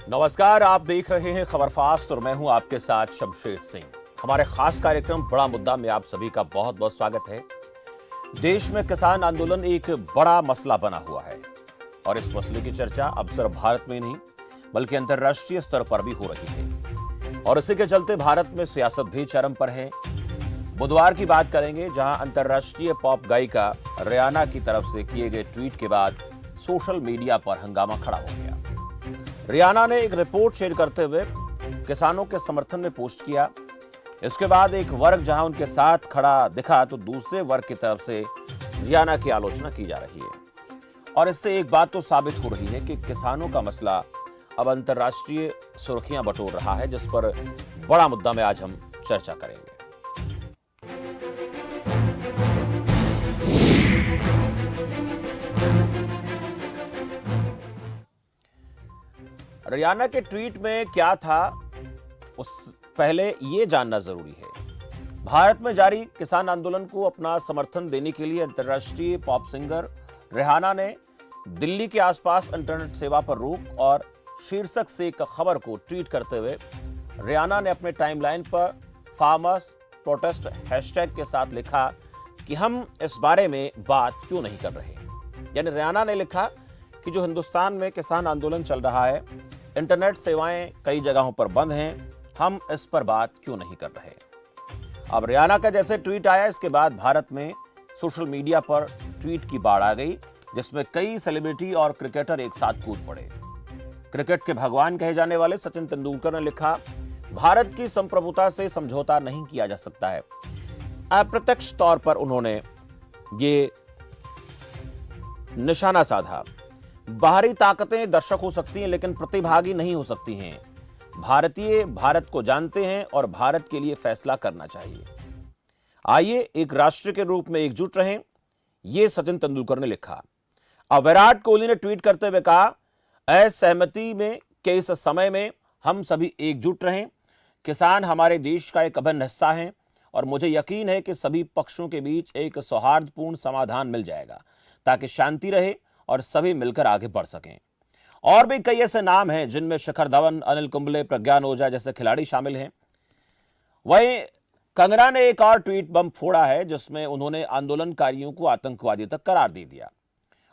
नमस्कार, आप देख रहे हैं खबर फास्ट और मैं हूं आपके साथ शमशेर सिंह। हमारे खास कार्यक्रम बड़ा मुद्दा में आप सभी का बहुत बहुत स्वागत है। देश में किसान आंदोलन एक बड़ा मसला बना हुआ है और इस मसले की चर्चा अब सिर्फ भारत में नहीं बल्कि अंतर्राष्ट्रीय स्तर पर भी हो रही है और इसी के चलते भारत में सियासत भी चरम पर है। बुधवार की बात करेंगे जहां अंतर्राष्ट्रीय पॉप गायिका रियाना की तरफ से किए गए ट्वीट के बाद सोशल मीडिया पर हंगामा खड़ा हो गया। रियाना ने एक रिपोर्ट शेयर करते हुए किसानों के समर्थन में पोस्ट किया। इसके बाद एक वर्ग जहां उनके साथ खड़ा दिखा तो दूसरे वर्ग की तरफ से रियाना की आलोचना की जा रही है और इससे एक बात तो साबित हो रही है कि किसानों का मसला अब अंतर्राष्ट्रीय सुर्खियां बटोर रहा है, जिस पर बड़ा मुद्दा में आज हम चर्चा करेंगे। रियाना के ट्वीट में क्या था उस पहले ये जानना जरूरी है। भारत में जारी किसान आंदोलन को अपना समर्थन देने के लिए अंतर्राष्ट्रीय पॉप सिंगर रियाना ने दिल्ली के आसपास इंटरनेट सेवा पर रोक और शीर्षक से एक खबर को ट्वीट करते हुए रियाना ने अपने टाइमलाइन पर फार्मर्स प्रोटेस्ट हैशटैग के साथ लिखा कि हम इस बारे में बात क्यों नहीं कर रहे। यानी रियाना ने लिखा कि जो हिंदुस्तान में किसान आंदोलन चल रहा है, इंटरनेट सेवाएं कई जगहों पर बंद हैं, हम इस पर बात क्यों नहीं कर रहे। अब रियाना का जैसे ट्वीट आया, इसके बाद भारत में सोशल मीडिया पर ट्वीट की बाढ़ आ गई, जिसमें कई सेलिब्रिटी और क्रिकेटर एक साथ कूद पड़े। क्रिकेट के भगवान कहे जाने वाले सचिन तेंदुलकर ने लिखा, भारत की संप्रभुता से समझौता नहीं किया जा सकता है। अप्रत्यक्ष तौर पर उन्होंने ये निशाना साधा, बाहरी ताकतें दर्शक हो सकती हैं लेकिन प्रतिभागी नहीं हो सकती हैं। भारतीय भारत को जानते हैं और भारत के लिए फैसला करना चाहिए। आइए एक राष्ट्र के रूप में एकजुट रहें, यह सचिन तेंदुलकर ने लिखा। अब विराट कोहली ने ट्वीट करते हुए कहा, असहमति में के इस समय में हम सभी एकजुट रहें। किसान हमारे देश का एक अभिन्न हिस्सा हैं और मुझे यकीन है कि सभी पक्षों के बीच एक सौहार्दपूर्ण समाधान मिल जाएगा ताकि शांति रहे और सभी मिलकर आगे बढ़ सकें। और भी कई ऐसे नाम हैं जिनमें शिखर धवन, अनिल कुंबले, प्रज्ञान ओझा जैसे खिलाड़ी शामिल हैं। वहीं कंगना ने एक और ट्वीट बम फोड़ा है जिसमें उन्होंने आंदोलनकारियों को आतंकवादी तक करार दे दिया।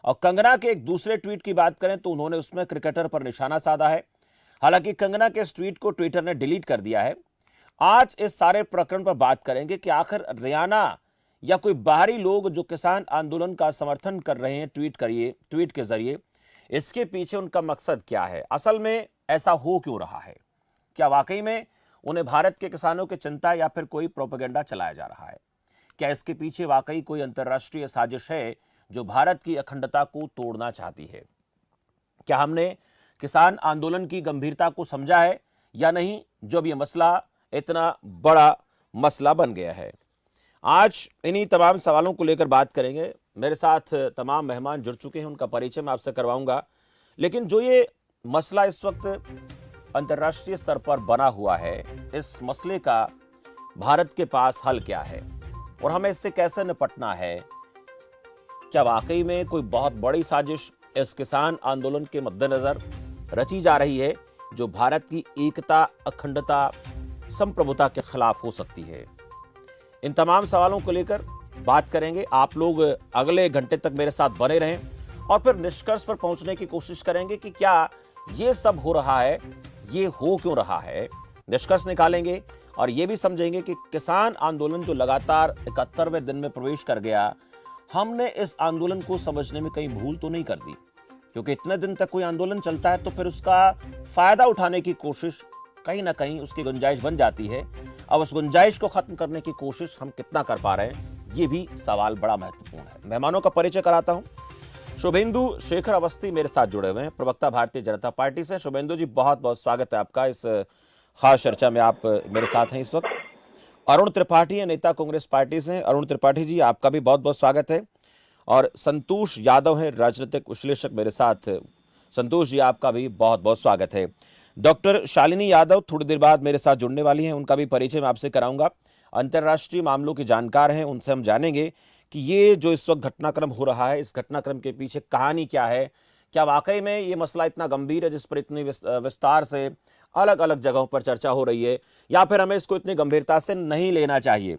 और कंगना के एक दूसरे ट्वीट की बात करें तो उन्होंने उसमें क्रिकेटर पर निशाना साधा है। हालांकि कंगना के इस ट्वीट को ट्विटर ने डिलीट कर दिया है। आज इस सारे प्रकरण पर बात करेंगे कि आखिर रियाना या कोई बाहरी लोग जो किसान आंदोलन का समर्थन कर रहे हैं ट्वीट के जरिए, इसके पीछे उनका मकसद क्या है, असल में ऐसा हो क्यों रहा है। क्या वाकई में उन्हें भारत के किसानों की चिंता या फिर कोई प्रोपेगेंडा चलाया जा रहा है। क्या इसके पीछे वाकई कोई अंतर्राष्ट्रीय साजिश है जो भारत की अखंडता को तोड़ना चाहती है। क्या हमने किसान आंदोलन की गंभीरता को समझा है या नहीं, जो अब यह मसला इतना बड़ा मसला बन गया है। आज इन्हीं तमाम सवालों को लेकर बात करेंगे। मेरे साथ तमाम मेहमान जुड़ चुके हैं, उनका परिचय मैं आपसे करवाऊंगा। लेकिन जो ये मसला इस वक्त अंतर्राष्ट्रीय स्तर पर बना हुआ है, इस मसले का भारत के पास हल क्या है और हमें इससे कैसे निपटना है। क्या वाकई में कोई बहुत बड़ी साजिश इस किसान आंदोलन के मद्देनजर रची जा रही है जो भारत की एकता, अखंडता, संप्रभुता के खिलाफ हो सकती है। इन तमाम सवालों को लेकर बात करेंगे। आप लोग अगले घंटे तक मेरे साथ बने रहें और फिर निष्कर्ष पर पहुंचने की कोशिश करेंगे कि क्या ये सब हो रहा है, ये हो क्यों रहा है। निष्कर्ष निकालेंगे और ये भी समझेंगे कि किसान आंदोलन जो लगातार 71वें दिन में प्रवेश कर गया, हमने इस आंदोलन को समझने में कहीं भूल तो नहीं कर दी, क्योंकि इतने दिन तक कोई आंदोलन चलता है तो फिर उसका फायदा उठाने की कोशिश कहीं ना कहीं उसकी गुंजाइश बन जाती है। अब उस गुंजाइश को खत्म करने की कोशिश हम कितना कर पा रहे हैं, ये भी सवाल बड़ा महत्वपूर्ण है। मेहमानों का परिचय कराता हूं। शुभेंदु शेखर अवस्थी मेरे साथ जुड़े हुए हैं, प्रवक्ता भारतीय जनता पार्टी से। शुभेंदु जी, बहुत बहुत स्वागत है आपका इस खास चर्चा में। आप मेरे साथ हैं इस वक्त। अरुण त्रिपाठी है, नेता कांग्रेस पार्टी से। अरुण त्रिपाठी जी, आपका भी बहुत बहुत स्वागत है। और संतोष यादव है, राजनीतिक विश्लेषक, मेरे साथ। संतोष जी, आपका भी बहुत बहुत स्वागत है। डॉक्टर शालिनी यादव थोड़ी देर बाद मेरे साथ जुड़ने वाली हैं, उनका भी परिचय मैं आपसे कराऊंगा। अंतर्राष्ट्रीय मामलों की जानकार हैं, उनसे हम जानेंगे कि ये जो इस वक्त घटनाक्रम हो रहा है, इस घटनाक्रम के पीछे कहानी क्या है, क्या वाकई में ये मसला इतना गंभीर है जिस पर इतनी विस्तार से अलग अलग जगहों पर चर्चा हो रही है, या फिर हमें इसको इतनी गंभीरता से नहीं लेना चाहिए?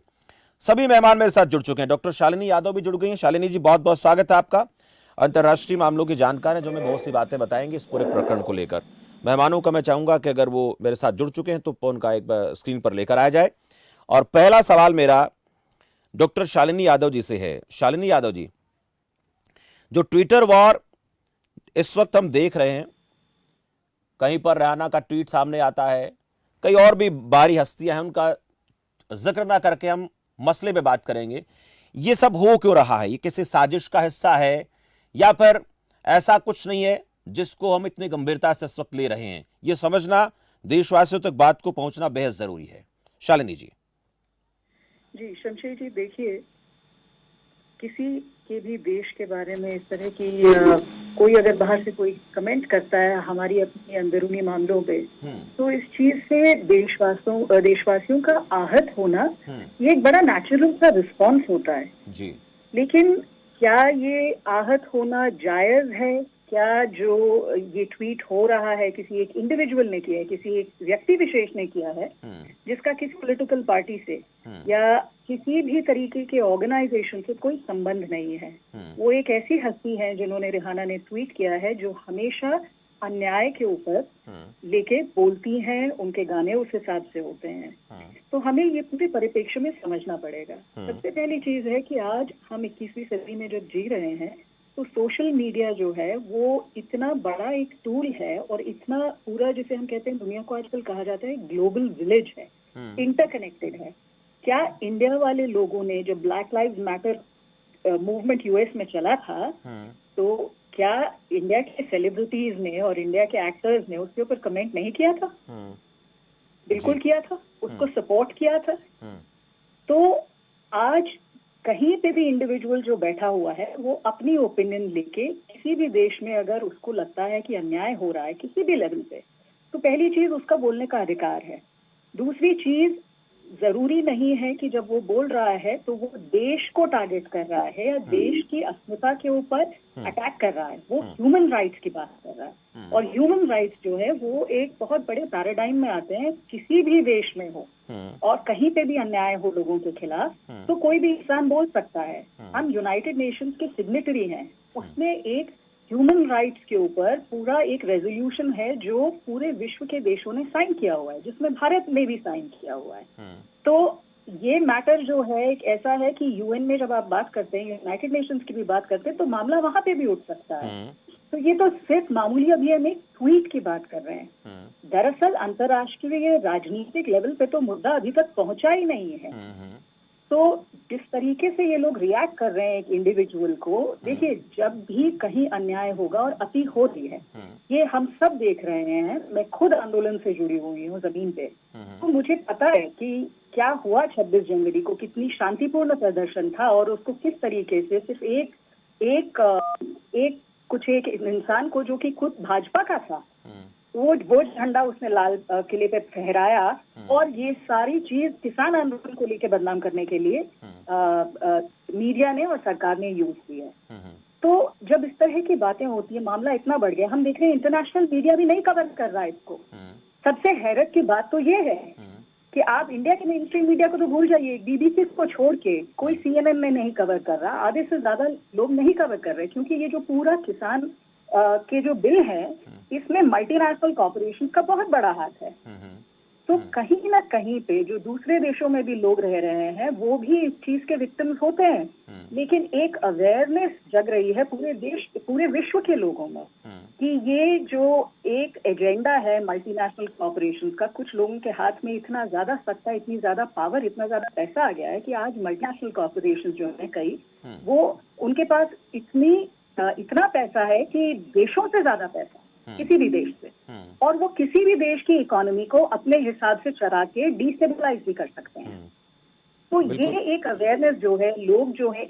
सभी मेहमान मेरे साथ जुड़ चुके हैं। डॉक्टर शालिनी यादव भी जुड़ गई हैं। शालिनी जी, बहुत बहुत स्वागत है आपका। अंतर्राष्ट्रीय मामलों की जानकार है, जो हमें बहुत सी बातें बताएंगे इस पूरे प्रकरण को लेकर। मेहमानों का मैं चाहूंगा कि अगर वो मेरे साथ जुड़ चुके हैं तो फोन का एक बार स्क्रीन पर लेकर आ जाए। और पहला सवाल मेरा डॉक्टर शालिनी यादव जी से है। शालिनी यादव जी, जो ट्विटर वॉर इस वक्त हम देख रहे हैं, कहीं पर रैना का ट्वीट सामने आता है, कई और भी बाहरी हस्तियां हैं, उनका जिक्र ना करके हम मसले पे बात करेंगे। ये सब हो क्यों रहा है? ये किसी साजिश का हिस्सा है या फिर ऐसा कुछ नहीं है जिसको हम इतनी गंभीरता से इस वक्त ले रहे हैं? ये समझना, देशवासियों तक बात को पहुंचना बेहद जरूरी है। शालिनी जी। जी शमशेर जी, देखिए, किसी के भी देश के बारे में इस तरह की कोई अगर बाहर से कोई कमेंट करता है हमारी अपनी अंदरूनी मामलों पे, तो इस चीज से देशवासियों का आहत होना ये एक बड़ा नेचुरल सा रिस्पॉन्स होता है जी। लेकिन क्या ये आहत होना जायज है? क्या जो ये ट्वीट हो रहा है किसी एक इंडिविजुअल ने किया है, किसी एक व्यक्ति विशेष ने किया है, जिसका किसी पॉलिटिकल पार्टी से या किसी भी तरीके के ऑर्गेनाइजेशन से कोई संबंध नहीं है? वो एक ऐसी हस्ती है जिन्होंने, रिहाना ने ट्वीट किया है, जो हमेशा अन्याय के ऊपर लेके बोलती हैं, उनके गाने उस हिसाब से होते हैं। तो हमें ये पूरे परिप्रेक्ष्य में समझना पड़ेगा। सबसे पहली चीज है कि आज हम 21वीं सदी में जब जी रहे हैं, तो सोशल मीडिया जो है वो इतना बड़ा एक टूल है और इतना पूरा, जिसे हम कहते हैं, दुनिया को आजकल कहा जाता है ग्लोबल विलेज है, इंटरकनेक्टेड है। क्या इंडिया वाले लोगों ने, जब black lives matter movement US में चला था, तो क्या इंडिया के सेलिब्रिटीज ने और इंडिया के एक्टर्स ने उसके ऊपर कमेंट नहीं किया था? बिल्कुल किया था, उसको सपोर्ट किया था। तो आज कहीं पे भी इंडिविजुअल जो बैठा हुआ है वो अपनी ओपिनियन लेके, किसी भी देश में अगर उसको लगता है कि अन्याय हो रहा है किसी भी लेवल पे, तो पहली चीज उसका बोलने का अधिकार है। दूसरी चीज, जरूरी नहीं है कि जब वो बोल रहा है तो वो देश को टारगेट कर रहा है या देश की अस्मिता के ऊपर अटैक कर रहा है। वो ह्यूमन राइट्स की बात कर रहा है, और ह्यूमन राइट्स जो है वो एक बहुत बड़े पैराडाइम में आते हैं। किसी भी देश में हो और कहीं पे भी अन्याय हो लोगों के खिलाफ, तो कोई भी इंसान बोल सकता है। हम यूनाइटेड नेशंस के सिग्नेटरी हैं, उसमें एक ह्यूमन राइट्स के ऊपर पूरा एक रेजोल्यूशन है जो पूरे विश्व के देशों ने साइन किया हुआ है, जिसमें भारत ने भी साइन किया हुआ है। तो ये मैटर जो है एक ऐसा है कि यूएन में जब आप बात करते हैं, यूनाइटेड नेशंस की भी बात करते हैं, तो मामला वहां पे भी उठ सकता है। तो ये तो सिर्फ मामूली, अभी हम एक ट्वीट की बात कर रहे हैं। दरअसल अंतर्राष्ट्रीय राजनीतिक लेवल पे तो मुद्दा अभी तक पहुंचा ही नहीं है। तो जिस तरीके से ये लोग रिएक्ट कर रहे हैं एक इंडिविजुअल को, देखिए, जब भी कहीं अन्याय होगा और अति होती है, ये हम सब देख रहे हैं। मैं खुद आंदोलन से जुड़ी हुई हूँ जमीन पे, तो मुझे पता है कि क्या हुआ 26 जनवरी को, कितनी शांतिपूर्ण प्रदर्शन था, और उसको किस तरीके से सिर्फ एक इंसान को, जो कि खुद भाजपा का था, वो झंडा उसने लाल किले पे फहराया, और ये सारी चीज किसान आंदोलन को लेकर बदनाम करने के लिए मीडिया ने और सरकार ने यूज की है। तो जब इस तरह की बातें होती है, मामला इतना बढ़ गया, हम देख रहे हैं इंटरनेशनल मीडिया भी नहीं कवर कर रहा है इसको। सबसे हैरत की बात तो ये है कि आप इंडिया के मेन स्ट्रीम मीडिया को तो भूल जाइए, बीबीसी को छोड़ के कोई सीएनएन में नहीं कवर कर रहा, आधे से ज्यादा लोग नहीं कवर कर रहे, क्योंकि ये जो पूरा किसान के जो बिल है, इसमें मल्टीनेशनल कॉर्पोरेशन का बहुत बड़ा हाथ है। तो कहीं ना कहीं पे जो दूसरे देशों में भी लोग रह रहे हैं, वो भी इस चीज के विक्टिम्स होते हैं, लेकिन एक अवेयरनेस जग रही है पूरे देश, पूरे विश्व के लोगों में, कि ये जो एक एजेंडा है मल्टीनेशनल कॉर्पोरेशन का, कुछ लोगों के हाथ में इतना ज्यादा सत्ता, इतनी ज्यादा पावर, इतना ज्यादा पैसा आ गया है कि आज मल्टीनेशनल कॉर्पोरेशन जो है कई, वो उनके पास इतना पैसा है कि देशों से ज्यादा पैसा, किसी भी देश से, और वो किसी भी देश की इकोनॉमी को अपने हिसाब से चला के डिस्टेबलाइज भी कर सकते हैं। तो ये एक अवेयरनेस जो है, लोग जो है,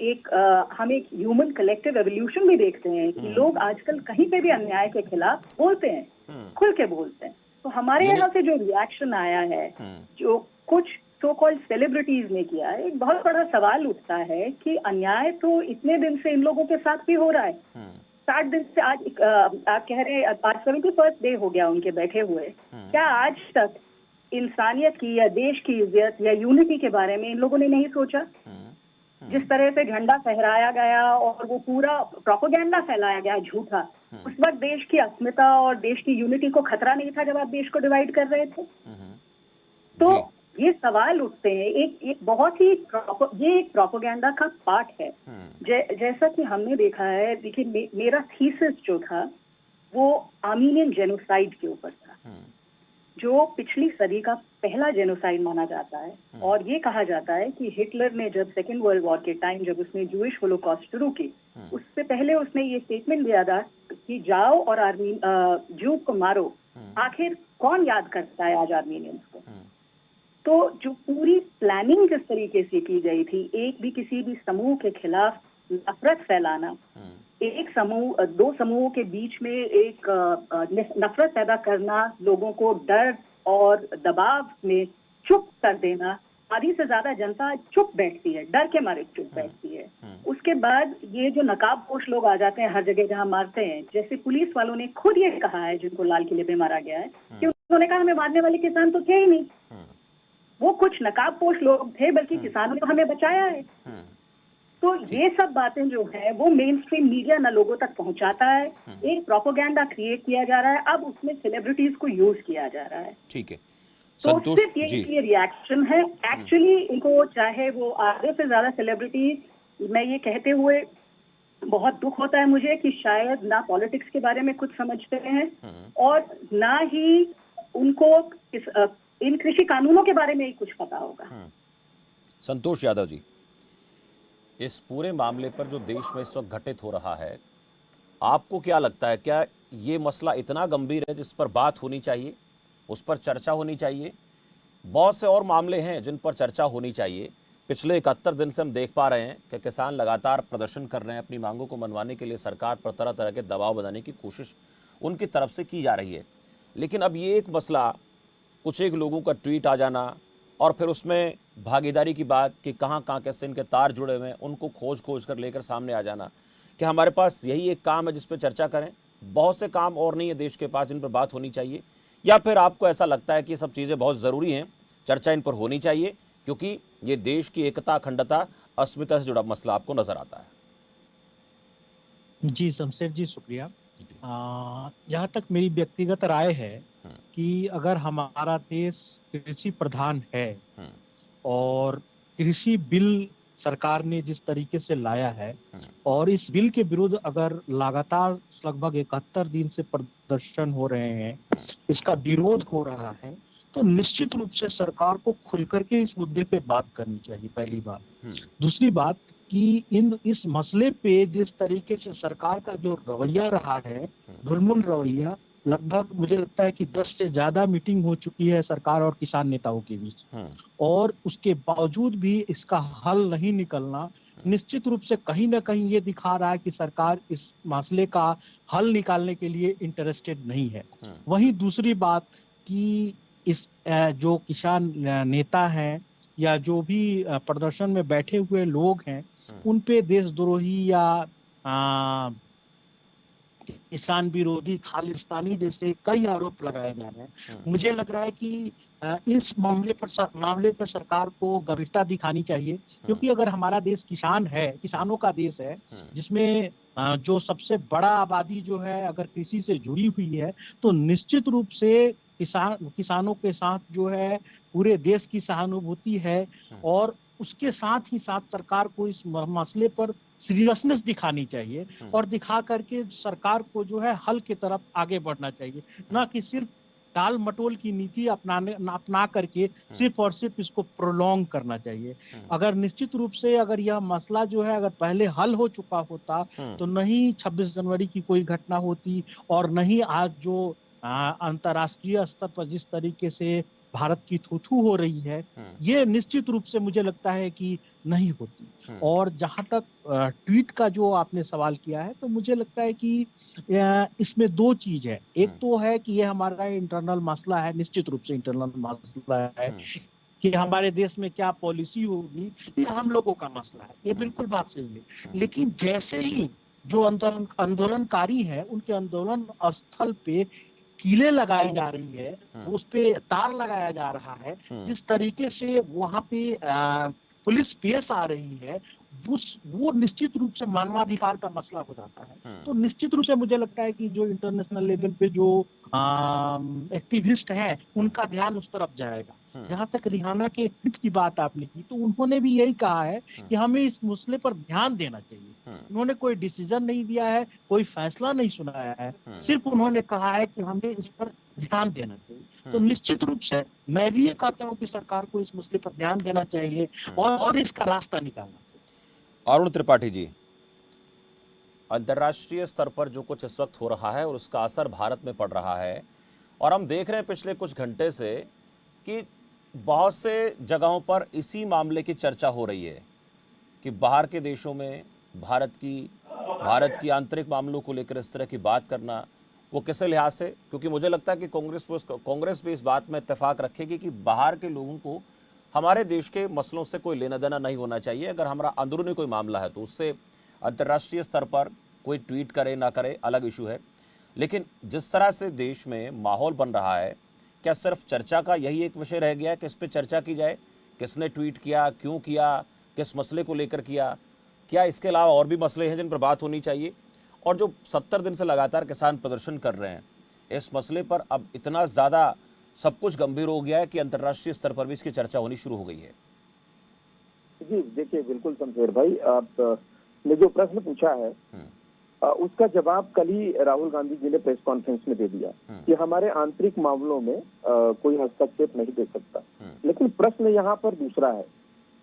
हम एक ह्यूमन कलेक्टिव एवोल्यूशन भी देखते हैं कि लोग आजकल कहीं पे भी अन्याय के खिलाफ बोलते हैं, खुल के बोलते हैं। तो हमारे यहाँ से जो रिएक्शन आया है, जो कुछ सो कॉल्ड सेलिब्रिटीज ने किया है, एक बहुत बड़ा सवाल उठता है कि अन्याय तो इतने दिन से इन लोगों के साथ भी हो रहा है, 60 दिन से आज आप कह रहे हैं आज 71st डे हो गया उनके बैठे हुए। क्या आज तक इंसानियत की या देश की इज्जत या यूनिटी के बारे में इन लोगों ने नहीं सोचा? जिस तरह से झंडा फहराया गया और वो पूरा प्रोपेगेंडा फैलाया गया झूठा, उस वक्त देश की अस्मिता और देश की यूनिटी को खतरा नहीं था जब आप देश को डिवाइड कर रहे थे। तो ये सवाल उठते हैं, एक बहुत ही ये एक प्रोपेगेंडा का पार्ट है। जैसा कि हमने देखा है, देखिए मेरा थीसिस जो था वो आर्मीनियन जेनोसाइड के ऊपर था, जो पिछली सदी का पहला जेनोसाइड माना जाता है। और ये कहा जाता है कि हिटलर ने जब सेकेंड वर्ल्ड वॉर के टाइम जब उसने जूइश होलोकॉस्ट शुरू की, उससे पहले उसने ये स्टेटमेंट दिया था कि जाओ और जू को मारो। आखिर कौन याद करता है आज आर्मीनियंस को? तो जो पूरी प्लानिंग जिस तरीके से की गई थी, एक भी किसी भी समूह के खिलाफ नफरत फैलाना, एक समूह दो समूहों के बीच में एक नफरत पैदा करना, लोगों को डर और दबाव में चुप कर देना। आधी से ज्यादा जनता चुप बैठती है, डर के मारे चुप बैठती है। उसके बाद ये जो नकाबपोश लोग आ जाते हैं हर जगह जहां मारते हैं, जैसे पुलिस वालों ने खुद ये कहा है, जिनको लाल किले पे मारा गया है, कि उन्होंने कहा हमें मारने वाले किसान तो थे ही नहीं, वो कुछ नकाबपोश लोग थे, बल्कि किसानों ने हमें बचाया है। तो ये सब बातें जो है वो मेन स्ट्रीम मीडिया ना लोगों तक पहुंचाता है, एक प्रोपेगेंडा क्रिएट किया जा रहा है, अब उसमें सेलिब्रिटीज को यूज किया जा रहा है। ठीक है, तो सिर्फ ये रिएक्शन है। एक्चुअली इनको चाहे वो आधे से ज्यादा सेलिब्रिटीज, मैं ये कहते हुए बहुत दुख होता है मुझे कि शायद ना पॉलिटिक्स के बारे में कुछ समझते हैं और ना ही उनको इन कृषि कानूनों के बारे में ही कुछ पता होगा। संतोष यादव जी, इस पूरे मामले पर जो देश में इस वक्त घटित हो रहा है, आपको क्या लगता है, क्या ये मसला इतना गंभीर है जिस पर बात होनी चाहिए, उस पर चर्चा होनी चाहिए? बहुत से और मामले हैं जिन पर चर्चा होनी चाहिए। पिछले 71 दिन से हम देख पा रहे हैं कि किसान लगातार प्रदर्शन कर रहे हैं, अपनी मांगों को मनवाने के लिए सरकार पर तरह तरह के दबाव बनाने की कोशिश उनकी तरफ से की जा रही है। लेकिन अब ये एक मसला, कुछ एक लोगों का ट्वीट आ जाना और फिर उसमें भागीदारी की बात कि कहाँ कहाँ कैसे इनके तार जुड़े हुए हैं, उनको खोज खोज कर लेकर सामने आ जाना कि हमारे पास यही एक काम है जिस पर चर्चा करें, बहुत से काम और नहीं है देश के पास जिन पर बात होनी चाहिए? या फिर आपको ऐसा लगता है कि ये सब चीज़ें बहुत ज़रूरी हैं, चर्चा इन पर होनी चाहिए क्योंकि ये देश की एकता, अखंडता, अस्मिता से जुड़ा मसला आपको नजर आता है? जी शमशेर जी, शुक्रिया। जहाँ तक मेरी व्यक्तिगत राय है कि अगर हमारा देश कृषि प्रधान है और कृषि बिल सरकार ने जिस तरीके से लाया है और इस बिल के विरुद्ध अगर लगातार लगभग 71 दिन से प्रदर्शन हो रहे हैं, इसका विरोध हो रहा है, तो निश्चित रूप से सरकार को खुल करके इस मुद्दे पे बात करनी चाहिए, पहली बात। दूसरी बात कि इस मसले पे जिस तरीके से सरकार का जो रवैया रहा है, ढुलमुल रवैया, लगभग मुझे लगता है कि 10 से ज्यादा मीटिंग हो चुकी है सरकार और किसान नेताओं के बीच, और उसके बावजूद भी इसका हल नहीं निकलना निश्चित रूप से कहीं ना कहीं ये दिखा रहा है कि सरकार इस मसले का हल निकालने के लिए इंटरेस्टेड नहीं है। वहीं दूसरी बात कि इस जो किसान नेता हैं या जो भी प्रदर्शन में बैठे हुए लोग हैं, उन पे देशद्रोही या किसान विरोधी, खालिस्तानी जैसे कई आरोप लगाए जा रहे हैं। मुझे लग रहा है कि इस मामले पर सरकार को गंभीरता दिखानी चाहिए, क्योंकि अगर हमारा देश किसान है, किसानों का देश है, जिसमें जो सबसे बड़ा आबादी जो है अगर कृषि से जुड़ी हुई है, तो निश्चित रूप से किसानों के साथ जो है पूरे देश की सहानुभूति है और उसके साथ ही साथ सरकार को इस मसले पर सीरियसनेस दिखानी चाहिए और दिखा करके सरकार को जो है हल की तरफ आगे बढ़ना चाहिए, ना कि सिर्फ टाल मटोल की नीति अपना करके सिर्फ और सिर्फ इसको प्रोलॉन्ग करना चाहिए। अगर निश्चित रूप से अगर यह मसला जो है अगर पहले हल हो चुका होता तो नहीं 26 जनवरी की कोई घटना होती और नहीं आज जो अंतर्राष्ट्रीय स्तर पर जिस तरीके से भारत की थू-थू हो रही है, ये निश्चित रूप से मुझे लगता है कि नहीं होती। और जहां तक ट्वीट का जो आपने सवाल किया है, तो मुझे लगता है कि इसमें दो चीज है। एक तो है कि ये हमारा इंटरनल मसला है, निश्चित रूप से इंटरनल मसला है कि हमारे देश में क्या पॉलिसी होगी, ये हम लोगों का मसला है, ये बिल्कुल बात सही है। लेकिन जैसे ही जो आंदोलनकारी है उनके आंदोलन स्थल पे कीले लगाई जा रही है, उस पे तार लगाया जा रहा है, जिस तरीके से वहां पे पुलिस पेश आ रही है, वो निश्चित रूप से मानवाधिकार का मसला हो जाता है। तो निश्चित रूप से मुझे लगता है कि जो इंटरनेशनल लेवल पे जो एक्टिविस्ट हैं उनका ध्यान उस तरफ जाएगा। जहां तक रिहाना के ट्वीट की बात आपने की, तो उन्होंने भी यही कहा है कि हमें इस मसले पर ध्यान देना चाहिए। उन्होंने कोई डिसीजन नहीं दिया है, कोई फैसला नहीं सुनाया है, सिर्फ उन्होंने कहा है कि हमें इस पर ध्यान देना चाहिए। तो निश्चित रूप से मैं भी ये कहता हूँ कि सरकार को इस मसले पर ध्यान देना चाहिए और इसका रास्ता निकालना चाहिए। अरुण त्रिपाठी जी, अंतर्राष्ट्रीय स्तर पर जो कुछ इस वक्त हो रहा है और उसका असर भारत में पड़ रहा है, और हम देख रहे हैं पिछले कुछ घंटे से कि बहुत से जगहों पर इसी मामले की चर्चा हो रही है कि बाहर के देशों में भारत की आंतरिक मामलों को लेकर इस तरह की बात करना, वो किस लिहाज से, क्योंकि मुझे लगता है कि कांग्रेस भी इस बात में इत्तेफाक रखेगी कि बाहर के लोगों को हमारे देश के मसलों से कोई लेना देना नहीं होना चाहिए। अगर हमारा अंदरूनी कोई मामला है तो उससे अंतर्राष्ट्रीय स्तर पर कोई ट्वीट करे ना करे अलग इशू है, लेकिन जिस तरह से देश में माहौल बन रहा है, क्या सिर्फ चर्चा का यही एक विषय रह गया है कि इस पर चर्चा की जाए, किसने ट्वीट किया, क्यों किया, किस मसले को लेकर किया? क्या इसके अलावा और भी मसले हैं जिन पर बात होनी चाहिए? और जो 70 दिन से लगातार किसान प्रदर्शन कर रहे हैं, इस मसले पर अब इतना ज़्यादा सब कुछ गंभीर हो गया है कि अंतर्राष्ट्रीय स्तर पर भी इसकी चर्चा होनी शुरू हो गई है। जी देखिए, बिल्कुल शमशेर भाई, आपने जो प्रश्न पूछा है उसका जवाब कल ही राहुल गांधी जी ने प्रेस कॉन्फ्रेंस में दे दिया कि हमारे आंतरिक मामलों में कोई हस्तक्षेप नहीं दे सकता। लेकिन प्रश्न यहाँ पर दूसरा है।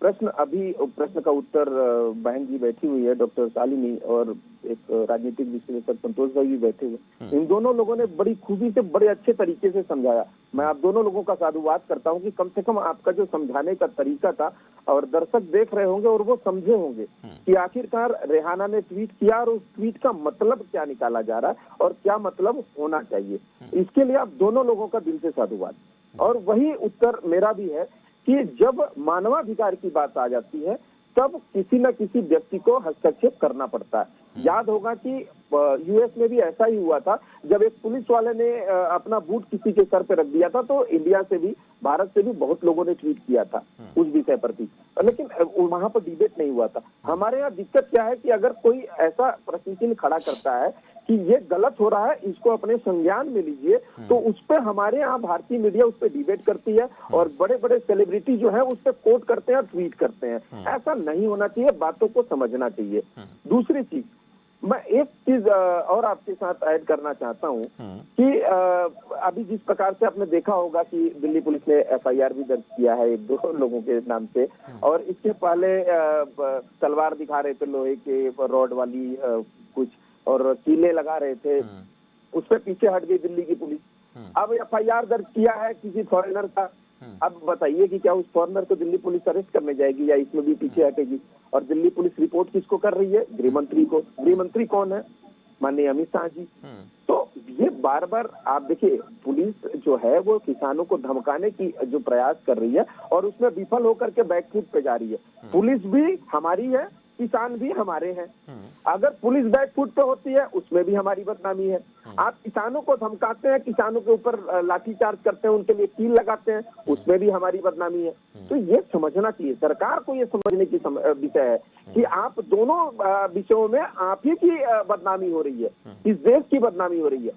प्रश्न का उत्तर बहन जी बैठी हुई है, डॉक्टर शालिनी, और एक राजनीतिक विश्लेषक संतोष भाई भी बैठे हुए। इन दोनों लोगों ने बड़ी खूबी से, बड़े अच्छे तरीके से समझाया। मैं आप दोनों लोगों का साधुवाद करता हूं कि कम से कम आपका जो समझाने का तरीका था, और दर्शक देख रहे होंगे और वो समझे होंगे कि आखिरकार रेहाना ने ट्वीट किया और उस ट्वीट का मतलब क्या निकाला जा रहा है और क्या मतलब होना चाहिए। इसके लिए आप दोनों लोगों का दिल से साधुवाद। और वही उत्तर मेरा भी है कि जब मानवाधिकार की बात आ जाती है तब किसी न किसी व्यक्ति को हस्तक्षेप करना पड़ता है। याद होगा कि यूएस में भी ऐसा ही हुआ था, जब एक पुलिस वाले ने अपना बूट किसी के सर पे रख दिया था, तो इंडिया से भी, भारत से भी बहुत लोगों ने ट्वीट किया था उस विषय पर भी, लेकिन वहां पर डिबेट नहीं हुआ था। हमारे यहाँ दिक्कत क्या है कि अगर कोई ऐसा प्रश्न चिन्ह खड़ा करता है कि ये गलत हो रहा है, इसको अपने संज्ञान में लीजिए, तो उस पर हमारे यहाँ भारतीय मीडिया उस पर डिबेट करती है और बड़े बड़े सेलिब्रिटी जो है उस पर कोट करते हैं और ट्वीट करते हैं। ऐसा नहीं होना चाहिए, बातों को समझना चाहिए। दूसरी चीज, मैं एक चीज और आपके साथ ऐड करना चाहता हूं कि अभी जिस प्रकार से आपने देखा होगा कि दिल्ली पुलिस ने एफआईआर भी दर्ज किया है एक दो लोगों के नाम से, और इसके पहले तलवार दिखा रहे थे लोहे के रॉड वाली कुछ, और कीले लगा रहे थे, उस पर पीछे हट गई दिल्ली की पुलिस। अब एफआईआर दर्ज किया है किसी फॉरेनर का। अब बताइए कि क्या उस फॉरेनर को दिल्ली पुलिस अरेस्ट करने जाएगी या इसमें भी पीछे हटेगी? और दिल्ली पुलिस रिपोर्ट किसको कर रही है? गृह मंत्री को। गृह मंत्री कौन है? माननीय अमित शाह जी। तो ये बार बार आप देखिए, पुलिस जो है वो किसानों को धमकाने की जो प्रयास कर रही है और उसमें विफल होकर के बैकफुट पे जा रही है। पुलिस भी हमारी है, किसान भी हमारे हैं। अगर पुलिस बैकफुट पे होती है उसमें भी हमारी बदनामी है। आप किसानों को धमकाते हैं, किसानों के ऊपर लाठीचार्ज करते हैं, उनके लिए कील लगाते हैं, उसमें भी हमारी बदनामी है। तो ये समझना चाहिए, सरकार को ये समझने की विषय है कि आप दोनों विषयों में आप ही की बदनामी हो रही है, इस देश की बदनामी हो रही है।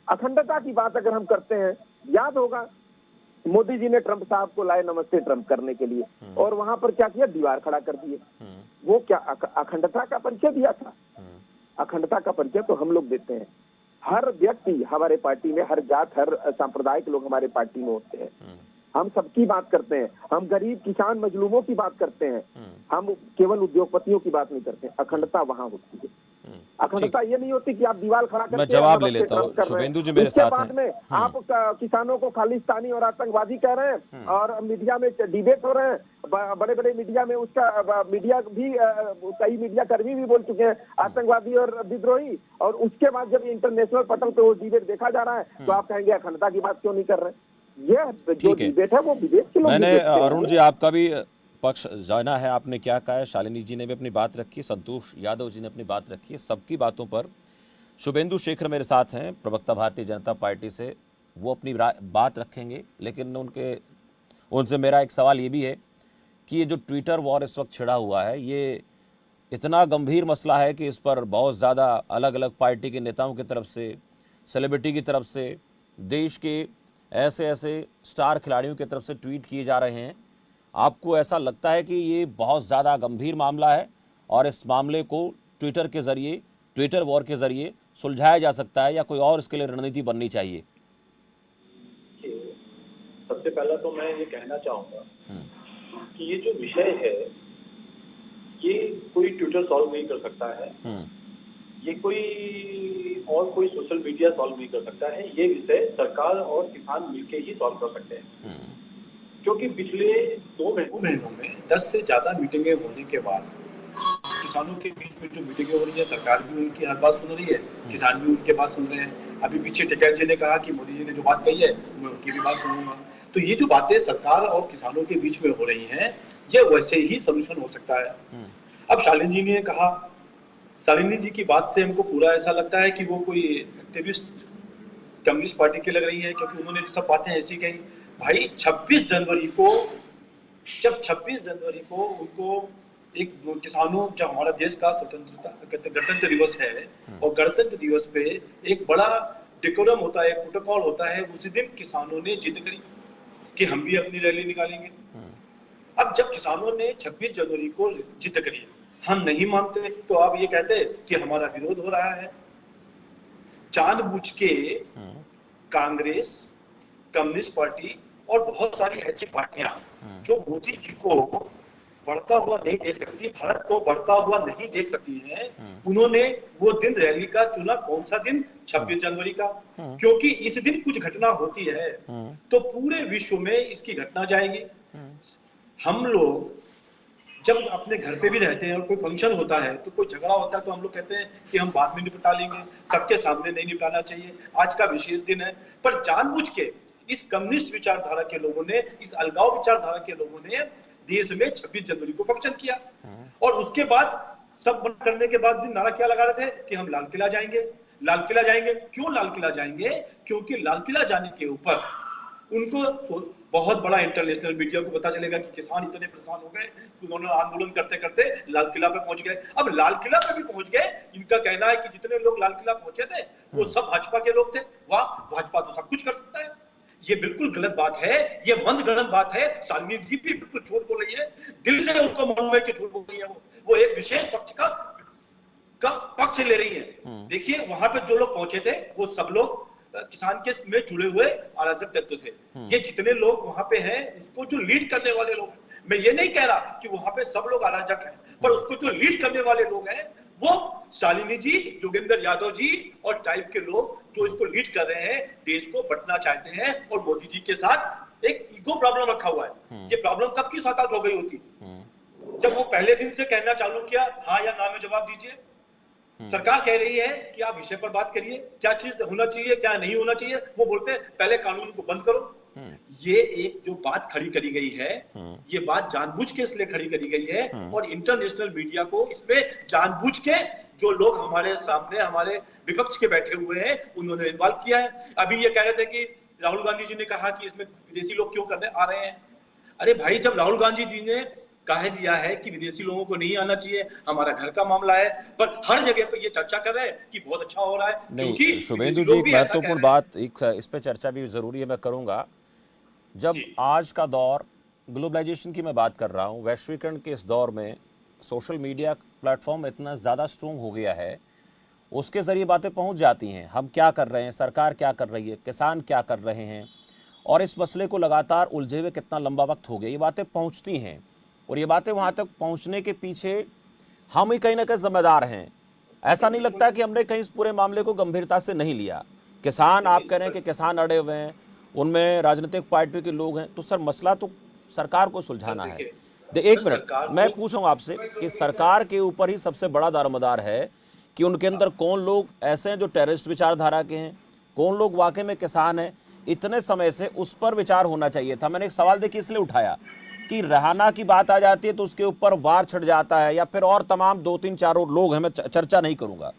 अखंडता की बात अगर हम करते हैं, याद होगा मोदी जी ने ट्रंप साहब को लाए नमस्ते ट्रंप करने के लिए, और वहां पर क्या किया? दीवार खड़ा कर दिए। वो क्या अखंडता का परिचय दिया था? अखंडता का परिचय तो हम लोग देते हैं। हर व्यक्ति हमारे पार्टी में, हर जात, हर सांप्रदायिक लोग हमारे पार्टी में होते हैं। हम सबकी बात करते हैं, हम गरीब किसान मजलूमों की बात करते हैं, हम केवल उद्योगपतियों की बात नहीं करते। अखंडता वहां होती है। अखंडता ये नहीं होती कि आप दीवार खड़ा करके, मैं जवाब ले लेता हूँ, शुभेंदु जी मेरे साथ बाद में आप किसानों को खालिस्तानी और आतंकवादी कह रहे हैं और मीडिया में डिबेट हो रहे हैं, बड़े बड़े मीडिया में उसका मीडिया भी, कई मीडिया कर्मी भी बोल चुके हैं आतंकवादी और विद्रोही, और उसके बाद जब इंटरनेशनल पटल पे वो डिबेट देखा जा रहा है तो आप कहेंगे अखंडता की बात क्यों नहीं कर रहे? ये जो डिबेट है वो विदेश के लोग। मैंने अरुण जी आपका भी पक्ष जाना है आपने क्या कहा है, शालिनी जी ने भी अपनी बात रखी, संतोष यादव जी ने अपनी बात रखी है। सबकी बातों पर शुभेंदु शेखर मेरे साथ हैं, प्रवक्ता भारतीय जनता पार्टी से, वो अपनी बात रखेंगे। लेकिन उनसे मेरा एक सवाल ये भी है कि ये जो ट्विटर वॉर इस वक्त छिड़ा हुआ है, ये इतना गंभीर मसला है कि इस पर बहुत ज़्यादा अलग अलग पार्टी के नेताओं की तरफ से, सेलिब्रिटी की तरफ से, देश के ऐसे ऐसे स्टार खिलाड़ियों की तरफ से ट्वीट किए जा रहे हैं। आपको ऐसा लगता है कि ये बहुत ज़्यादा गंभीर मामला है और इस मामले को ट्विटर के ज़रिए, ट्विटर वॉर के ज़रिए सुलझाया जा सकता है, या कोई और इसके लिए रणनीति बननी चाहिए? सबसे पहला तो मैं ये कहना चाहूँगा कि ये जो विषय है ये कोई ट्विटर सॉल्व नहीं कर सकता है, ये कोई सोशल मीडिया सॉल्व नहीं कर सकता है। ये विषय सरकार और किसान मिलकर ही सॉल्व कर सकते हैं, क्योंकि पिछले 2 महीनों में 10 से ज्यादा मीटिंगें होने के बाद किसानों के बीच में जो मीटिंगें हो रही है, सरकार भी उनकी हर बात सुन रही है, किसान भी उनके बात सुन रहे हैं। अभी पीछे टिकैत जी ने कहा कि मोदी जी ने जो बात कही है मैं उनकी भी बात सुनूंगा। तो ये जो बातें सरकार और किसानों के बीच में हो रही हैं, ये वैसे ही सोल्यूशन हो सकता है। अब शालिनी जी ने कहा, शालिनी जी की बात से हमको पूरा ऐसा लगता है कि वो कोई एक्टिविस्ट कम्युनिस्ट पार्टी की लग रही है, क्योंकि उन्होंने सब बातें ऐसी कही। भाई 26 जनवरी को उनको एक किसानों, जब हमारा देश का गणतंत्र दिवस है और गणतंत्र दिवस पे एक बड़ा डेकोरम होता है, प्रोटोकॉल होता है, उसी दिन किसानों ने जिद करी कि हम भी अपनी रैली निकालेंगे। अब जब किसानों ने 26 जनवरी को जिद करी, हम नहीं मानते, तो आप ये कहते कि हमारा विरोध हो रहा है। जानबूझ के कांग्रेस, कम्युनिस्ट पार्टी और बहुत सारी ऐसी पार्टियां जो मोदी जी को बढ़ता हुआ नहीं देख सकती, भारत को बढ़ता हुआ नहीं देख सकती हैं, उन्होंने वो दिन रैली का चुना। कौन सा दिन? 26 जनवरी का, क्योंकि इस दिन कुछ घटना होती है तो पूरे विश्व में इसकी घटना जाएगी। हम लोग जब अपने घर पे भी रहते हैं और कोई फंक्शन होता है, तो कोई झगड़ा होता है, तो हम लोग कहते हैं कि हम बाद में निपटा लेंगे, सबके सामने नहीं निपटाना चाहिए, आज का विशेष दिन है। पर जानबूझ के इस कम्युनिस्ट विचारधारा के लोगों ने, इस अलगाव विचारधारा के लोगों ने देश में 26 जनवरी को फंक्शन किया, और उसके बाद सब बंद करने के बाद भी नारा क्या लगा रहे थे कि हम लाल किला जाएंगे, लाल किला जाएंगे। क्यों लाल किला जाएंगे? क्योंकि लाल किला जाने के ऊपर उनको बहुत बड़ा इंटरनेशनल मीडिया को पता चलेगा कि किसान इतने परेशान हो गए कि उन्होंने आंदोलन करते करते लाल किला पे पहुंच गए। अब लाल किला पे भी पहुंच गए, इनका कहना है कि जितने लोग लाल किला पहुंचे थे वो सब भाजपा के लोग थे। वाह, भाजपा तो सब कुछ कर सकता है। ये बिल्कुल गलत बात है, ये मंदगढ़ंत बात है। शालिनी जी भी बिल्कुल झूठ बोल रही है, दिल से उनको मालूम है कि झूठ बोल रही है। वो एक विशेष पक्ष का पक्ष ले रही है। देखिए, वहां पे जो लोग पहुंचे थे वो सब लोग किसान के में जुड़े हुए अराजक तत्व थे। ये जितने लोग वहां पे हैं, उसको जो लीड करने वाले लोग, मैं ये नहीं कह रहा कि वहां पे सब लोग अराजक हैं, पर उसको जो लीड करने वाले लोग हैं वो शालिनी जी, योगेंद्र यादव जी और टाइप के लोग जो इसको लीड कर रहे हैं, देश को बंटना चाहते हैं। और मोदी जी के साथ एक ईगो प्रॉब्लम रखा हुआ है। ये प्रॉब्लम कब की सौगात हो गई होती? जब वो पहले दिन से कहना चालू किया, हाँ या ना में जवाब दीजिए। सरकार कह रही है कि आप विषय पर बात करिए, क्या चीज होना चाहिए, क्या नहीं होना चाहिए। वो बोलते हैं पहले कानून को बंद करो। ये एक जो बात खड़ी करी गई है, ये बात जानबूझ के इसलिए खड़ी करी गई है, और इंटरनेशनल मीडिया को इसमें जानबूझ के जो लोग हमारे सामने, हमारे विपक्ष के बैठे हुए हैं, उन्होंने इन्वॉल्व किया है। अभी ये कह रहे थे कि राहुल गांधी जी ने कहा कि इसमें विदेशी लोग क्यों करने आ रहे हैं। अरे भाई, जब राहुल गांधी जी ने कह दिया है कि विदेशी लोगों को नहीं आना चाहिए, हमारा घर का मामला है, पर हर जगह पे ये चर्चा कर रहे हैं कि बहुत अच्छा हो रहा है। नहीं, शुभेंदु जी, एक महत्वपूर्ण बात, इस पे चर्चा भी जरूरी है, मैं करूंगा। जब आज का दौर, ग्लोबलाइजेशन की मैं बात कर रहा हूं, वैश्वीकरण के इस दौर में सोशल मीडिया प्लेटफॉर्म इतना ज़्यादा स्ट्रॉन्ग हो गया है, उसके ज़रिए बातें पहुंच जाती हैं। हम क्या कर रहे हैं, सरकार क्या कर रही है, किसान क्या कर रहे हैं, और इस मसले को लगातार उलझे हुए कितना लंबा वक्त हो गया, ये बातें पहुंचती हैं। और ये बातें वहाँ तक पहुँचने के पीछे हम ही कहीं ना कहीं जिम्मेदार हैं। ऐसा नहीं लगता कि हमने कहीं इस पूरे मामले को गंभीरता से नहीं लिया। किसान, आप कह रहे हैं कि किसान अड़े हुए हैं, उनमें राजनीतिक पार्टी के लोग हैं, तो सर मसला तो सरकार को सुलझाना है। एक मिनट, मैं पूछूंगा आपसे कि सरकार के ऊपर ही सबसे बड़ा दारोमदार है कि उनके अंदर कौन लोग ऐसे हैं जो टेररिस्ट विचारधारा के हैं, कौन लोग वाकई में किसान हैं। इतने समय से उस पर विचार होना चाहिए था। मैंने एक सवाल देखिए इसलिए उठाया कि रहाना की बात आ जाती है तो उसके ऊपर वार छिड़ जाता है, या फिर और तमाम 2-3-4 और लोग हैं, मैं चर्चा नहीं करूंगा।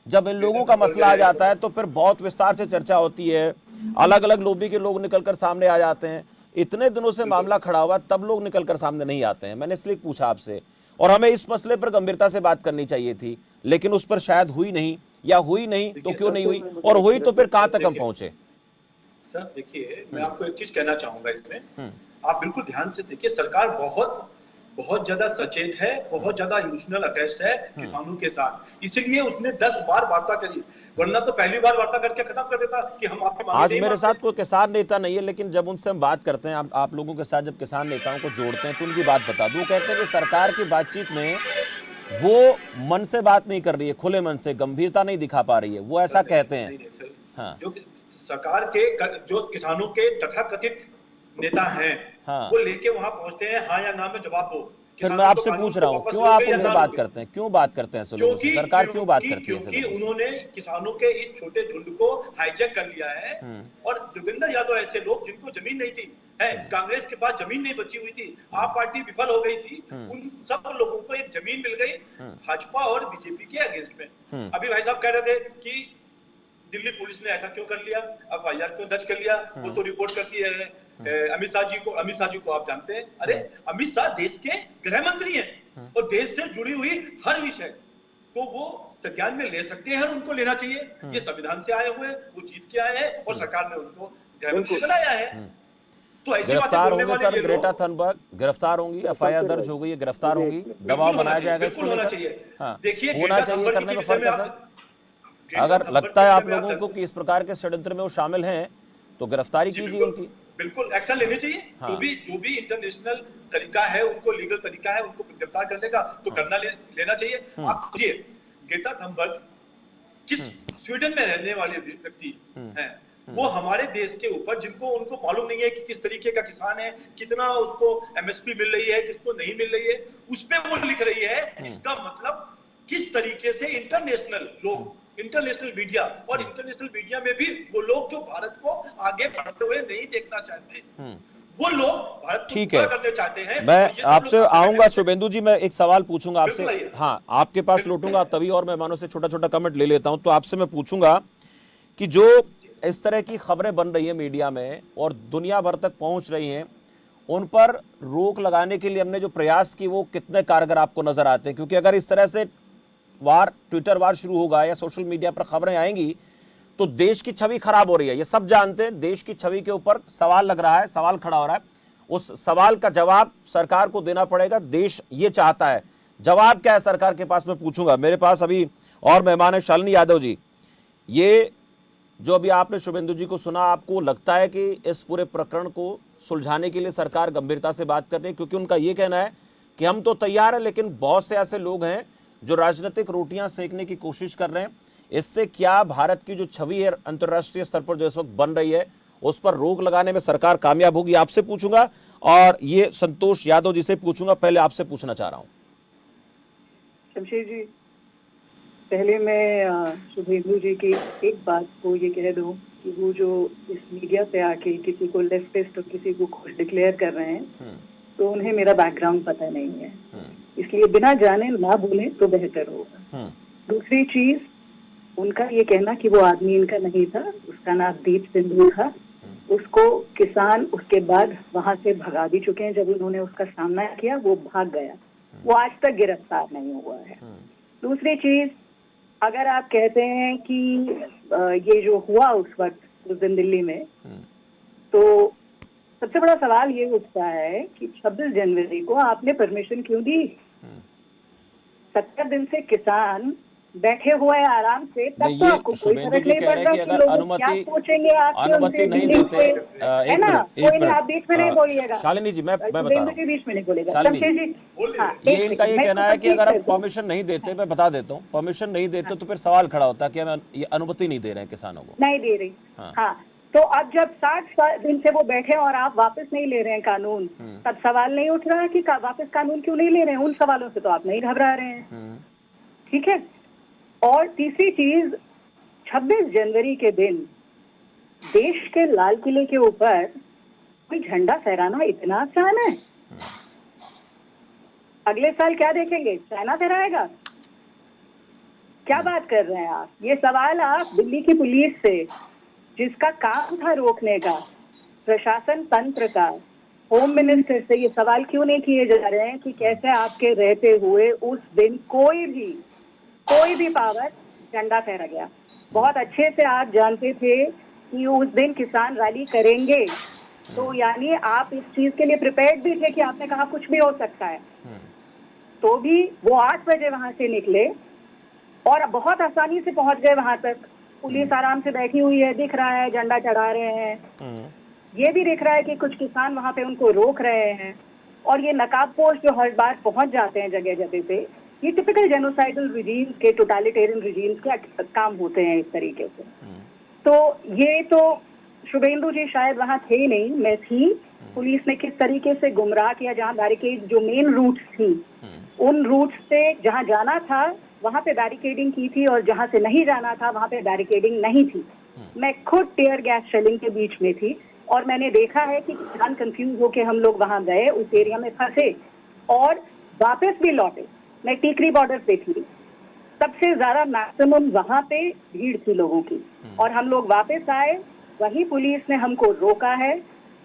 जब इन लोगों का मसला आ जाता है तो फिर बहुत विस्तार से चर्चा होती है, अलग अलग लॉबी के लोग निकलकर सामने आ जाते हैं। इतने दिनों से मामला खड़ा हुआ, तब लोग निकलकर सामने नहीं आते हैं। मैंने इसलिए पूछा आपसे, और हमें इस मसले पर गंभीरता से बात करनी चाहिए थी, लेकिन उस पर शायद हुई नहीं, या हुई नहीं तो क्यों नहीं हुई, और हुई तो फिर कहां तक हम पहुंचे। सर देखिए, मैं आपको एक चीज कहना चाहूंगा इसमें, आप बिल्कुल ध्यान से देखिए, सरकार बहुत ज्यादा सचेत है, बहुत ज्यादा इमोशनल अटैच्ड है किसानों के साथ, इसलिए उसने 10 बार वार्ता करी, वरना तो पहली बार वार्ता करके खत्म कर देता कि हम आपके मांगे आज नहीं मेरे मानते। साथ कोई किसान नेता नहीं है, लेकिन जब उनसे हम बात करते हैं, आप लोगों के साथ जब किसान नेताओं को जोड़ते हैं तो उनकी बात बता दूं, कहते हैं कि सरकार की बातचीत में वो मन से बात नहीं कर रही है, खुले मन से गंभीरता नहीं दिखा पा रही है, वो ऐसा कहते हैं। नहीं सर, हाँ। जो सरकार के जो किसानों के तथाकथित नेता हैं, हाँ। वो लेके वहां पहुंचते हैं, हाँ या ना में जवाब दो। फिर मैं आपसे पूछ रहा हूँ, क्यों आप उनसे बात करते हैं, क्यों बात करते हैं ऐसे लोगों से? सरकार क्यों बात करती है ऐसे क्योंकि लोगों से? उन्होंने किसानों के इस छोटे झुंड को हाईजैक कर लिया है, और जोगिंदर यादव ऐसे लोग जिनको जमीन नहीं थी, है कांग्रेस के पास जमीन नहीं बची हुई थी, आप पार्टी विफल हो गई थी, उन सब लोगों को एक जमीन मिल गई भाजपा और बीजेपी के अगेंस्ट में। अभी भाई साहब कह रहे थे कि दिल्ली पुलिस ने ऐसा क्यों कर लिया, एफआईआर क्यों दर्ज कर लिया, वो तो रिपोर्ट करती है अमित शाह जी को आप जानते हैं। अरे अमित शाह देश के गृह मंत्री हैं, और देश से जुड़ी हुई हर विषय को वो संज्ञान में ले सकते हैं, और उनको लेना चाहिए। ये संविधान से आए हुए, वो जीत के आए हैं, और सरकार ने उनको गृह मंत्री बनाया है। तो ऐसी गिरफ्तार होंगे सर ग्रेटा थनबर्ग, गिरफ्तार होंगी, एफआईआर दर्ज हो गई है, गिरफ्तार होंगी, दबाव बनाया जाएगा इसको लेकर। हाँ, होना चाहिए, करने में फर्क है सर। अगर लगता है आप लोगों को कि इस प्रकार के षड्यंत्र में वो शामिल हैं, तो गिरफ्तारी कीजिए उनकी, बिल्कुल एक्शन लेनी चाहिए। हाँ। जो भी इंटरनेशनल तरीका है, उनको लीगल तरीका है, उनको गिरफ्तार करने का, तो करना लेना चाहिए। आप सोचिए, ग्रेटा थनबर्ग किस स्वीडन में रहने वाले व्यक्ति हैं, वो हमारे देश के ऊपर, जिनको उनको मालूम नहीं है कि किस तरीके का किसान है, कितना उसको एमएसपी मिल रही है, किसको नहीं मिल रही है, उस पे वो लिख रही है। इसका मतलब किस तरीके से इंटरनेशनल लोग, इंटरनेशनल मीडिया, और इंटरनेशनल मीडिया में भी वो लोग जो भारत को आगे बढ़ते हुए नहीं देखना चाहते, वो लोग भारत को ठीक है, करने चाहते हैं। मैं आपसे आऊंगा शुभेंदु जी, मैं एक सवाल पूछूंगा आपसे, हाँ आपके पास लौटूंगा, तभी और मेहमानों से छोटा छोटा कमेंट ले लेता हूं। तो आपसे मैं पूछूंगा कि जो इस तरह की खबरें बन रही है मीडिया में और दुनिया भर तक पहुंच रही हैं, उन पर रोक लगाने के लिए हमने जो प्रयास की, वो कितने कारगर आपको नजर आते हैं? क्योंकि अगर इस तरह से ट्विटर वार शुरू होगा या सोशल मीडिया पर खबरें आएंगी, तो देश की छवि खराब हो रही है, ये सब जानते हैं। देश की छवि के ऊपर सवाल लग रहा है, सवाल खड़ा हो रहा है, उस सवाल का जवाब सरकार को देना पड़ेगा। देश ये चाहता है, जवाब क्या है सरकार के पास, मैं पूछूंगा। मेरे पास अभी और मेहमान है, शालिनी यादव जी। ये जो अभी आपने शुभेंदु जी को सुना, आपको लगता है कि इस पूरे प्रकरण को सुलझाने के लिए सरकार गंभीरता से बात कर रही है? क्योंकि उनका ये कहना है कि हम तो तैयार हैं, लेकिन बहुत से ऐसे लोग हैं जो राजनीतिक रोटियां सेकने की कोशिश कर रहे हैं। इससे क्या भारत की जो छवि है अंतर्राष्ट्रीय स्तर पर जो इस वक्त बन रही है, उस पर रोक लगाने में सरकार कामयाब होगी? आपसे पूछूंगा, और ये संतोष यादव जी से पूछूंगा। पहले आपसे पूछना चाह रहा हूं। शमशेर जी, पहले मैं शुभेंदु जी की एक बात को ये कह दूं कि वो जो इस मीडिया पे आके किसी को लेफ्टिस्ट और किसी को खुद डिक्लेयर कर रहे हैं, तो उन्हें मेरा बैकग्राउंड पता नहीं है, इसलिए बिना जाने ना बोले तो बेहतर होगा। दूसरी चीज, उनका ये कहना कि वो आदमी इनका नहीं था, उसका नाम दीप सिंधु था, उसको किसान उसके बाद वहां से भगा भी चुके हैं। जब उन्होंने उसका सामना किया, वो भाग गया, वो आज तक गिरफ्तार नहीं हुआ है। दूसरी चीज, अगर आप कहते हैं कि ये जो हुआ उस वक्त उस दिन दिल्ली में, तो सबसे बड़ा सवाल ये उठता है कि 26 जनवरी को आपने परमिशन क्यों दी? 70 दिन से किसान बैठे हुए आराम से, तब तो आपको कोई फर्क नहीं पड़ता कि लोग क्या सोचेंगे अनुमति नहीं देते, है ना? कोई नहीं, आप बीच में नहीं बोलिएगा। शालिनी जी, मैं बता रहा हूं, बीच में नहीं बोलेगा। शालिनी जी, ये इनका ये कहना है कि अगर आप परमिशन नहीं देते, मैं बता देता हूँ, परमिशन नहीं देते तो फिर सवाल खड़ा होता है कि हम ये अनुमति नहीं दे रहे हैं किसानों को। नहीं दे रही, हाँ। तो अब जब 60 दिन से वो बैठे और आप वापस नहीं ले रहे हैं कानून, तब सवाल नहीं उठ रहा कि वापस कानून क्यों नहीं ले रहे हैं? उन सवालों से तो आप नहीं घबरा रहे हैं, ठीक है? और तीसरी चीज, 26 जनवरी के दिन देश के लाल किले के ऊपर कोई झंडा फहराना इतना आसान है? अगले साल क्या देखेंगे? चाइना से रहेगा? क्या बात कर रहे हैं आप? ये सवाल आप दिल्ली की पुलिस से, जिसका काम था रोकने का, प्रशासन तंत्र का, होम मिनिस्टर से ये सवाल क्यों नहीं किए जा रहे हैं कि कैसे आपके रहते हुए उस दिन कोई भी पावर झंडा फहरा गया? बहुत अच्छे से आप जानते थे कि उस दिन किसान रैली करेंगे, तो यानी आप इस चीज के लिए प्रिपेयर्ड भी थे कि आपने कहा कुछ भी हो सकता है। तो भी वो 8 बजे वहां से निकले और बहुत आसानी से पहुंच गए वहां तक। पुलिस आराम से बैठी हुई है, दिख रहा है, झंडा चढ़ा रहे हैं। ये भी दिख रहा है कि कुछ किसान वहां पे उनको रोक रहे हैं। और ये नकाबपोश जो हर बार पहुंच जाते हैं जगह जगह पे, ये टिपिकल जेनोसाइडल रिजीम्स के, टोटलिटेरियन रिजीम्स के काम होते हैं इस तरीके से। तो ये तो शुभेंदु जी शायद वहां थे नहीं, मैं थी। पुलिस ने किस तरीके से गुमराह किया, जहां बैरिकेड जो मेन रूट्स थी, उन रूट्स से जहां जाना था वहां पे बैरिकेडिंग की थी और जहां से नहीं जाना था वहां पे बैरिकेडिंग नहीं थी। मैं खुद टीयर गैस शेलिंग के बीच में थी और मैंने देखा है कि किसान कंफ्यूज होके हम लोग वहां गए, उस एरिया में फंसे और वापस भी लौटे। मैं टीकरी बॉर्डर पे थी, सबसे ज्यादा मैक्सिमम वहां पे भीड़ थी लोगों की, और हम लोग वापस आए, वही पुलिस ने हमको रोका है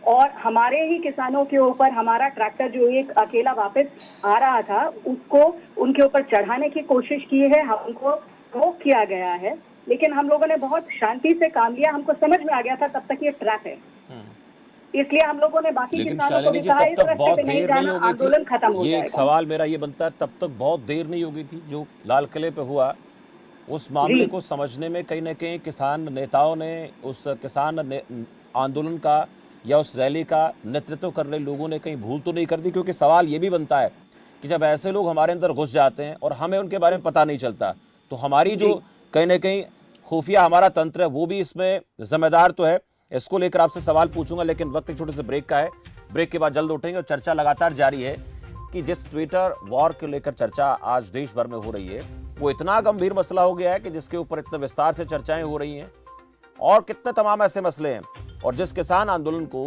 और हमारे ही किसानों के ऊपर हमारा ट्रैक्टर जो एक अकेला वापस आ रहा था उसको उनके ऊपर चढ़ाने की कोशिश की है, हमको रोक किया गया है। लेकिन हम लोगों ने बहुत शांति से काम लिया, हमको समझ में आ गया था तब तक ये ट्रैप है, इसलिए हम लोगों ने बाकी किसानों को भी कहा इस रास्ते पे नहीं जाना, आंदोलन खत्म हो ये जाएगा। एक सवाल मेरा ये बनता है, तब तक बहुत देर नहीं हो गई थी जो लाल किले पे हुआ? उस मामले को समझने में कहीं ना कहीं किसान नेताओं ने, उस आंदोलन का या उस रैली का नेतृत्व कर रहे लोगों ने कहीं भूल तो नहीं कर दी? क्योंकि सवाल ये भी बनता है कि जब ऐसे लोग हमारे अंदर घुस जाते हैं और हमें उनके बारे में पता नहीं चलता, तो हमारी जो कहीं ना कहीं खुफिया हमारा तंत्र है वो भी इसमें जिम्मेदार तो है। इसको लेकर आपसे सवाल पूछूंगा, लेकिन वक्त एक छोटे से ब्रेक का है। ब्रेक के बाद जल्द उठेंगे और चर्चा लगातार जारी है कि जिस ट्विटर वॉर को लेकर चर्चा आज देश भर में हो रही है वो इतना गंभीर मसला हो गया है कि जिसके ऊपर इतने विस्तार से चर्चाएं हो रही हैं, और कितने तमाम ऐसे मसले हैं। और जिस किसान आंदोलन को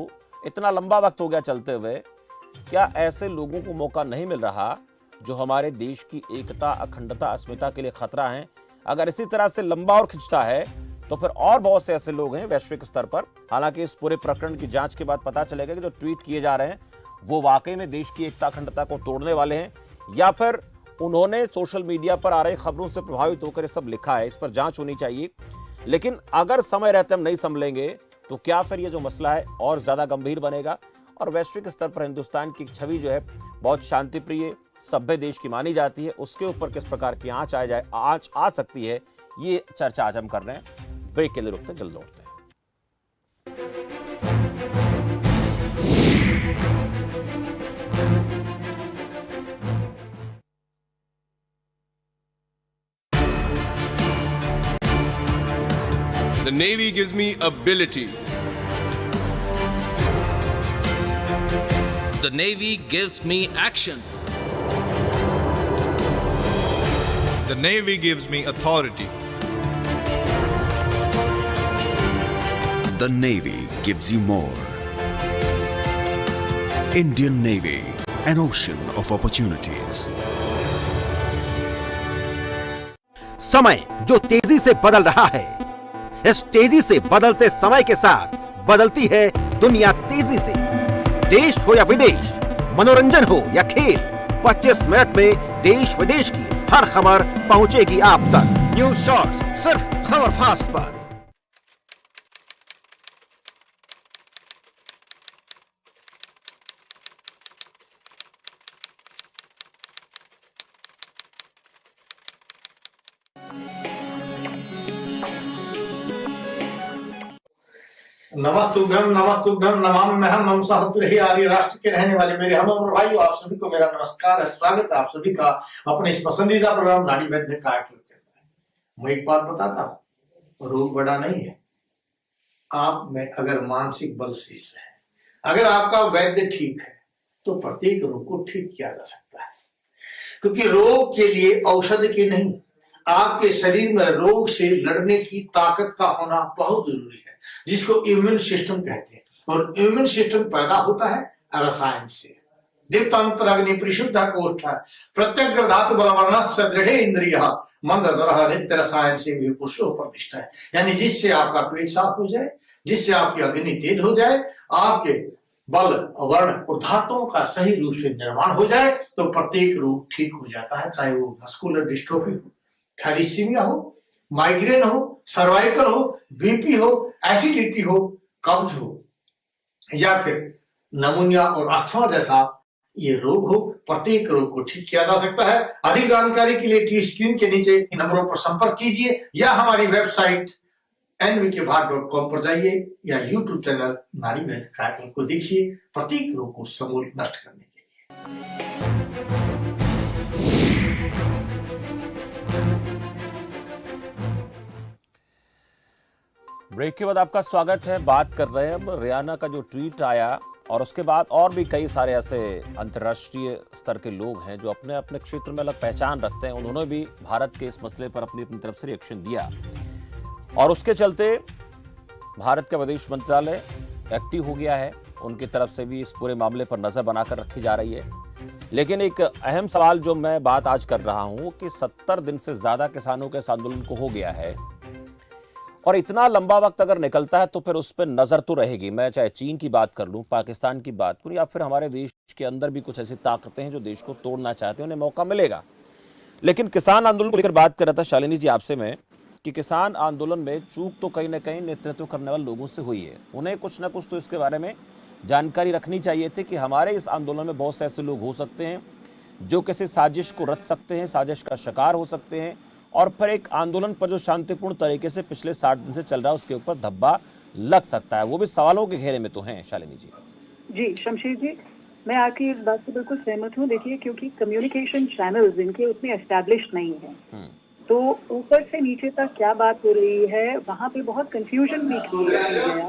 इतना लंबा वक्त हो गया चलते हुए, क्या ऐसे लोगों को मौका नहीं मिल रहा जो हमारे देश की एकता, अखंडता, अस्मिता के लिए खतरा है? अगर इसी तरह से लंबा और खिंचता है तो फिर और बहुत से ऐसे लोग हैं वैश्विक स्तर पर। हालांकि इस पूरे प्रकरण की जांच के बाद पता चलेगा कि जो ट्वीट किए जा रहे हैं वो वाकई में देश की एकता, अखंडता को तोड़ने वाले हैं, या फिर उन्होंने सोशल मीडिया पर आ रही खबरों से प्रभावित होकर ये सब लिखा है। इस पर जांच होनी चाहिए। लेकिन अगर समय रहते हम नहीं संभलेंगे तो क्या फिर ये जो मसला है और ज्यादा गंभीर बनेगा, और वैश्विक स्तर पर हिंदुस्तान की छवि जो है बहुत शांतिप्रिय, सभ्य देश की मानी जाती है, उसके ऊपर किस प्रकार की आंच आ सकती है, ये चर्चा आज हम कर रहे हैं। ब्रेक के लिए रुकते हैं, जल्द लौटते हैं। The Navy gives me ability. The Navy gives me action. The Navy gives me authority. The Navy gives you more. Indian Navy, an ocean of opportunities. समय जो तेजी से बदल रहा है, इस तेजी से बदलते समय के साथ बदलती है दुनिया तेजी से। देश हो या विदेश, मनोरंजन हो या खेल, 25 मिनट में देश विदेश की हर खबर पहुंचेगी आप तक। न्यूज शॉर्ट्स सिर्फ खबर फास्ट पर। नमस्तुभ्यम नमस्तुभ्यम नमाम्यहम्। हम सहृदय आर्य राष्ट्र के रहने वाले मेरे हम और भाइयों, आप सभी को मेरा नमस्कार है। स्वागत है आप सभी का अपने इस पसंदीदा प्रोग्राम नाड़ी वैद्य का। मैं एक बात बताता हूँ, रोग बड़ा नहीं है। आप में अगर मानसिक बल शेष है, अगर आपका वैद्य ठीक है, तो प्रत्येक रोग को ठीक किया जा सकता है। क्योंकि रोग के लिए औषधि की नहीं, आपके शरीर में रोग से लड़ने की ताकत का होना बहुत जरूरी है, जिसको इम्यून सिस्टम कहते हैं। और इम्यून सिस्टम पैदा होता है रसायन से। दीप्तांतरग्नि परिशुद्ध कोष्ठ प्रत्यग्र धातु बलवर्णस्य दृढ़े इंद्रिय मंद जरह नित्य रसायन से भी पुरुषो प्रतिष्ठा है। यानी जिससे आपका पेट साफ हो जाए, जिससे आपकी अग्नि तेज हो जाए, आपके बल वर्ण और धातुओं का सही रूप से निर्माण हो जाए तो प्रत्येक रोग ठीक हो जाता है, चाहे वो मस्कुलर डिस्ट्रोफी हो, थैलीसीमिया हो, माइग्रेन हो, सर्वाइकल हो, बीपी हो, एसिडिटी हो, कब्ज हो या फिर नमूनिया और अस्थमा जैसा ये रोग हो, प्रत्येक रोग को ठीक किया जा सकता है। अधिक जानकारी के लिए टी स्क्रीन के नीचे इन नंबरों पर संपर्क कीजिए या हमारी वेबसाइट nvkbharat.com पर जाइए या यूट्यूब चैनल नाड़ी वैद्य कार्यक्रम को देखिए प्रत्येक रोग को समूल नष्ट करने के लिए। ब्रेक के बाद आपका स्वागत है। बात कर रहे हैं अब रियाना का जो ट्वीट आया और उसके बाद और भी कई सारे ऐसे अंतर्राष्ट्रीय स्तर के लोग हैं जो अपने अपने क्षेत्र में अलग पहचान रखते हैं। उन्होंने भी भारत के इस मसले पर अपनी अपनी तरफ से रिएक्शन दिया और उसके चलते भारत का विदेश मंत्रालय एक्टिव हो गया है। उनकी तरफ से भी इस पूरे मामले पर नजर बनाकर रखी जा रही है। लेकिन एक अहम सवाल जो मैं बात आज कर रहा हूं कि 70 दिन से ज्यादा किसानों के इस आंदोलन को हो गया है और इतना लंबा वक्त अगर निकलता है तो फिर उस पर नजर तो रहेगी। मैं चाहे चीन की बात कर लूं, पाकिस्तान की बात करूं या फिर हमारे देश के अंदर भी कुछ ऐसी ताकतें हैं जो देश को तोड़ना चाहते हैं, उन्हें मौका मिलेगा। लेकिन किसान आंदोलन को लेकर बात कर रहा था शालिनी जी आपसे मैं कि किसान आंदोलन में चूक तो कहीं ना कहीं नेतृत्व करने वाले लोगों से हुई है। उन्हें कुछ ना कुछ तो इसके बारे में जानकारी रखनी चाहिए थी कि हमारे इस आंदोलन में बहुत से ऐसे लोग हो सकते हैं जो किसी साजिश को रच सकते हैं, साजिश का शिकार हो सकते हैं और फिर एक आंदोलन पर जो शांतिपूर्ण तरीके से पिछले 60 दिन से चल रहा है उसके ऊपर धब्बा लग सकता है। वो भी सवालों के घेरे में तो हैं। शालिनी जी। जी शमशेर जी, मैं आपकी इस बात से बिल्कुल सहमत हूँ। देखिए, क्योंकि कम्युनिकेशन चैनल्स इनके उतने एस्टैब्लिश नहीं है तो ऊपर से नीचे तक क्या बात हो रही है वहाँ पे बहुत कंफ्यूजन भी क्रिएट किया गया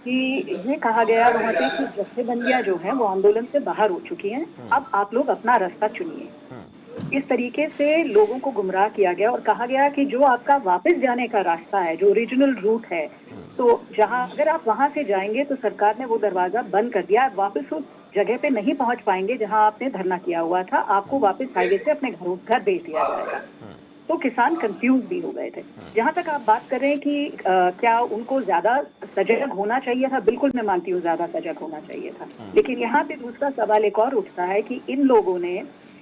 कि ये कहा गया वहाँ पे कि जत्थेबंदियां जो है वो आंदोलन से बाहर हो चुकी हैं, अब आप लोग अपना रास्ता चुनिए। इस तरीके से लोगों को गुमराह किया गया और कहा गया कि जो आपका वापस जाने का रास्ता है, जो ओरिजिनल रूट है, तो जहाँ अगर आप वहां से जाएंगे तो सरकार ने वो दरवाजा बंद कर दिया, वापस उस जगह पे नहीं पहुंच पाएंगे जहाँ आपने धरना किया हुआ था, आपको वापस हाईवे से अपने घर भेज दिया जाएगा। तो किसान कंफ्यूज भी हो गए थे। जहां तक आप बात कर रहे हैं कि क्या उनको ज्यादा सजग होना चाहिए था, बिल्कुल मैं मानती हूँ ज्यादा सजग होना चाहिए था। लेकिन यहाँ पे दूसरा सवाल एक और उठता है कि इन लोगों ने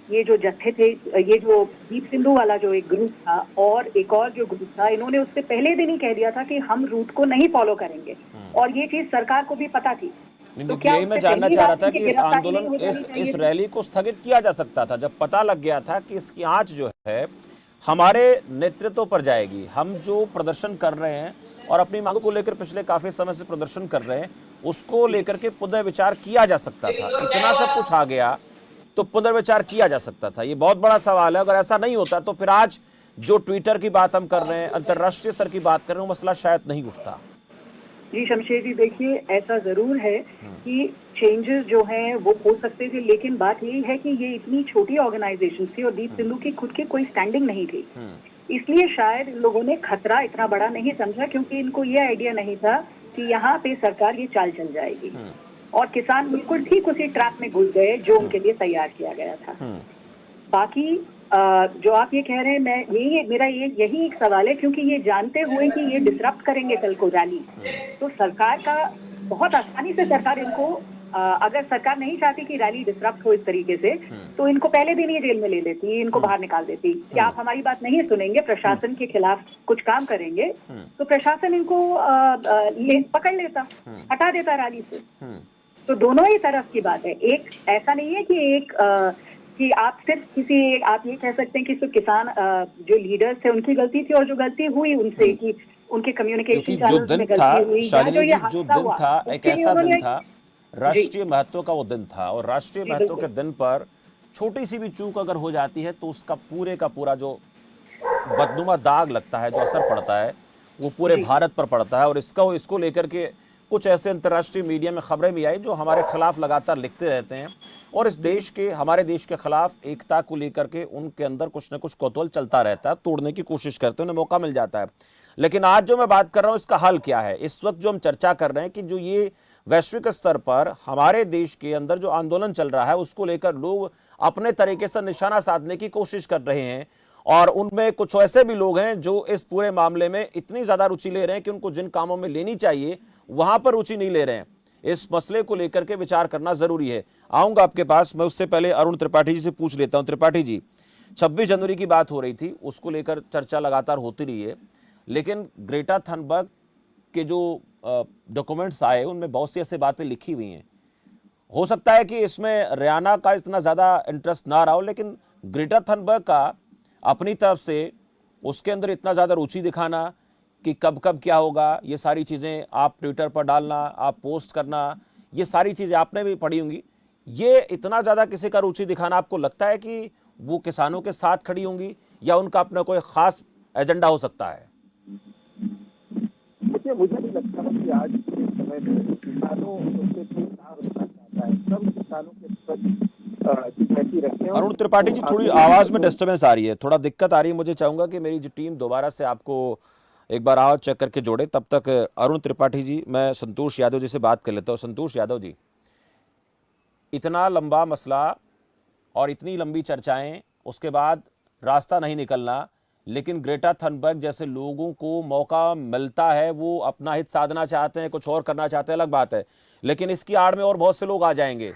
ये जो जत्थे थे, ये जो दीप सिंधु वाला जो एक ग्रुप था और एक और जो ग्रुप था, इन्होंने उससे पहले दिन ही कह दिया था कि हम रूट को नहीं फॉलो करेंगे और ये चीज सरकार को भी पता थी। तो क्या मैं जानना चाह रहा था कि इस आंदोलन इस रैली को स्थगित किया जा सकता था जब पता लग गया था कि इसकी आंच जो है हमारे नेतृत्व पर जाएगी। हम जो प्रदर्शन कर रहे हैं और अपनी मांगों को लेकर पिछले काफी समय से प्रदर्शन कर रहे हैं उसको लेकर के पुनर्विचार किया जा सकता था। इतना सब कुछ आ गया तो पुनर्विचार किया जा सकता था। ये बहुत बड़ा सवाल है। अगर ऐसा नहीं होता तो फिर आज जो ट्विटर की बात हम कर रहे हैं, अंतर्राष्ट्रीय स्तर की बात कर रहे हैं, वो मसला शायद नहीं उठता। जी शमशेर जी, देखिए ऐसा जरूर है कि चेंजेस जो हैं वो हो सकते थे, लेकिन बात यही है कि ये इतनी छोटी ऑर्गेनाइजेशन थी और दीप सिंधु की खुद की कोई स्टैंडिंग नहीं थी, इसलिए शायद इन लोगों ने खतरा इतना बड़ा नहीं समझा, क्योंकि इनको ये आइडिया नहीं था कि यहाँ पे सरकार ये चाल चल जाएगी और किसान बिल्कुल ठीक उसी ट्रैप में घुस गए जो उनके लिए तैयार किया गया था। बाकी जो आप ये कह रहे हैं, मैं मेरा यही एक सवाल है, क्योंकि ये जानते हुए कि ये डिसरप्ट करेंगे कल को रैली, तो सरकार का बहुत आसानी से सरकार इनको अगर सरकार नहीं चाहती कि रैली डिसरप्ट हो इस तरीके से तो इनको पहले दिन ही जेल में ले लेती, इनको बाहर निकाल देती कि आप हमारी बात नहीं सुनेंगे, प्रशासन के खिलाफ कुछ काम करेंगे, तो प्रशासन इनको पकड़ लेता, हटा देता रैली से। तो दोनों ही तरफ की बात है। एक ऐसा नहीं है कि आप सिर्फ आप ये कह सकते हैं कि सिर्फ किसान जो लीडर्स थे उनकी गलती थी और जो गलती हुई उनसे कि उनके कम्युनिकेशन चैनल्स में गलती हुई, जो दिन था एक ऐसा दिन था, राष्ट्रीय महत्व का वो दिन था और राष्ट्रीय महत्व के दिन पर छोटी सी भी चूक अगर हो जाती है तो उसका पूरे का पूरा जो बदनुमा दाग लगता है, जो असर पड़ता है वो पूरे भारत पर पड़ता है। और इसको लेकर के कुछ ऐसे अंतर्राष्ट्रीय मीडिया में खबरें भी आई जो हमारे खिलाफ लगातार लिखते रहते हैं और इस देश के, हमारे देश के खिलाफ एकता को लेकर के उनके अंदर कुछ न कुछ कौतूहल चलता रहता है, तोड़ने की कोशिश करते हैं, उन्हें मौका मिल जाता है। लेकिन आज जो मैं बात कर रहा हूँ इसका हल क्या है? इस वक्त जो हम चर्चा कर रहे हैं कि जो ये वैश्विक स्तर पर हमारे देश के अंदर जो आंदोलन चल रहा है उसको लेकर लोग अपने तरीके से निशाना साधने की कोशिश कर रहे हैं, और उनमें कुछ ऐसे भी लोग हैं जो इस पूरे मामले में इतनी ज्यादा रुचि ले रहे हैं कि उनको जिन कामों में लेनी चाहिए वहां पर रुचि नहीं ले रहे हैं। इस मसले को लेकर के विचार करना जरूरी है। आऊंगा आपके पास, मैं उससे पहले अरुण त्रिपाठी जी से पूछ लेता हूं। त्रिपाठी जी, 26 जनवरी की बात हो रही थी, उसको लेकर चर्चा लगातार होती रही है, लेकिन ग्रेटा थनबर्ग के जो डॉक्यूमेंट्स आए उनमें बहुत सी ऐसी बातें लिखी हुई हैं। हो सकता है कि इसमें रियाना का इतना ज़्यादा इंटरेस्ट ना रहा हो, लेकिन ग्रेटा थनबर्ग का अपनी तरफ से उसके अंदर इतना ज़्यादा रुचि दिखाना कि कब कब क्या होगा, ये सारी चीज़ें आप ट्विटर पर डालना, आप पोस्ट करना, ये सारी चीज़ें आपने भी पढ़ी होंगी। ये इतना ज़्यादा किसी का रुचि दिखाना, आपको लगता है कि वो किसानों के साथ खड़ी होंगी या उनका अपना कोई खास एजेंडा हो सकता है? देखिए, मुझे नहीं लगता कि आज के समय में किसानों से कोई इंकार होना चाहता है। सब किसानों के प्रति सिंपैथी रखते हैं। अरुण त्रिपाठी जी, थोड़ी आवाज में डिस्टर्बेंस आ रही है, थोड़ा दिक्कत आ रही है। मुझे चाहूंगा कि मेरी जो टीम दोबारा से आपको एक बार आवाज चेक करके जोड़े। तब तक अरुण त्रिपाठी जी, मैं संतोष यादव जी से बात कर लेता हूँ। संतोष यादव जी, इतना लंबा मसला और इतनी लंबी चर्चाएं, उसके बाद रास्ता नहीं निकलना, लेकिन ग्रेटा थनबर्ग जैसे लोगों को मौका मिलता है, वो अपना हित साधना चाहते हैं, कुछ और करना चाहते हैं, अलग बात है, लेकिन इसकी आड़ में और बहुत से लोग आ जाएंगे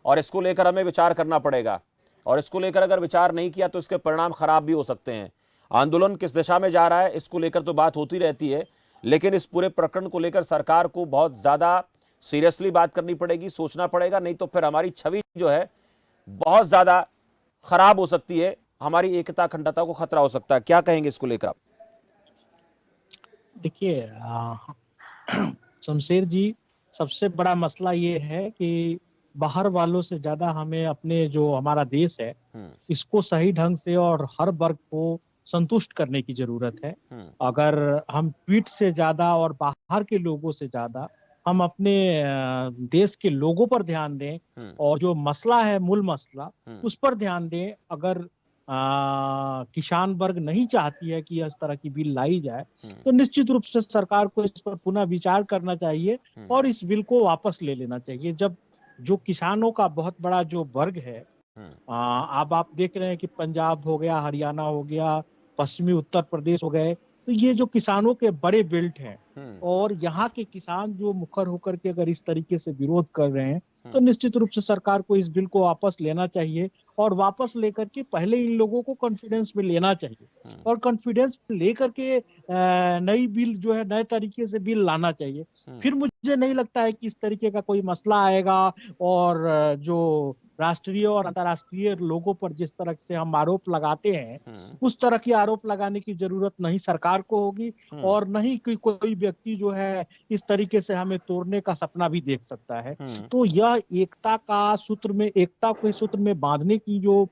और इसको लेकर हमें विचार करना पड़ेगा। और इसको लेकर अगर विचार नहीं किया तो इसके परिणाम खराब भी हो सकते हैं। आंदोलन किस दिशा में जा रहा है इसको लेकर तो बात होती रहती है, लेकिन इस पूरे प्रकरण को लेकर सरकार को बहुत ज़्यादा सीरियसली बात करनी पड़ेगी, सोचना पड़ेगा, नहीं तो फिर हमारी छवि जो है बहुत ज़्यादा खराब हो सकती है, हमारी एकता अखंडता को खतरा हो सकता है। क्या कहेंगे इसको लेकर आप? देखिए शमशेर जी, सबसे बड़ा मसला ये है कि बाहर वालों से ज्यादा हमें अपने जो हमारा देश है इसको सही ढंग से और हर वर्ग को संतुष्ट करने की जरूरत है। अगर हम ट्वीट से ज्यादा और बाहर के लोगों से ज्यादा हम अपने देश के लोगों पर ध्यान दें और जो मसला है, मूल मसला, उस पर ध्यान दें। अगर किसान वर्ग नहीं चाहती है कि इस तरह की बिल लाई जाए तो निश्चित रूप से सरकार को इस पर पुनः विचार करना चाहिए और इस बिल को वापस ले लेना चाहिए। जब जो किसानों का बहुत बड़ा जो वर्ग है, अब आप देख रहे हैं कि पंजाब हो गया, हरियाणा हो गया, पश्चिमी उत्तर प्रदेश हो गए, तो ये जो किसानों के बड़े बेल्ट हैं और यहाँ के किसान जो मुखर होकर के अगर इस तरीके से विरोध कर रहे हैं तो निश्चित रूप से सरकार को इस बिल को वापस लेना चाहिए और वापस लेकर के पहले इन लोगों को कॉन्फिडेंस में लेना चाहिए और कॉन्फिडेंस लेकर के नई बिल जो है, नए तरीके से बिल लाना चाहिए। फिर मुझे नहीं लगता है कि इस तरीके का कोई मसला आएगा और जो राष्ट्रीय और अंतर्राष्ट्रीय लोगों पर जिस तरह से हम आरोप लगाते हैं उस तरह की आरोप लगाने की जरूरत नहीं सरकार को होगी और नहीं कि कोई व्यक्ति जो है इस तरीके से हमें तोड़ने का सपना भी देख सकता है। तो यह एकता को इस सूत्र में बांधने की जो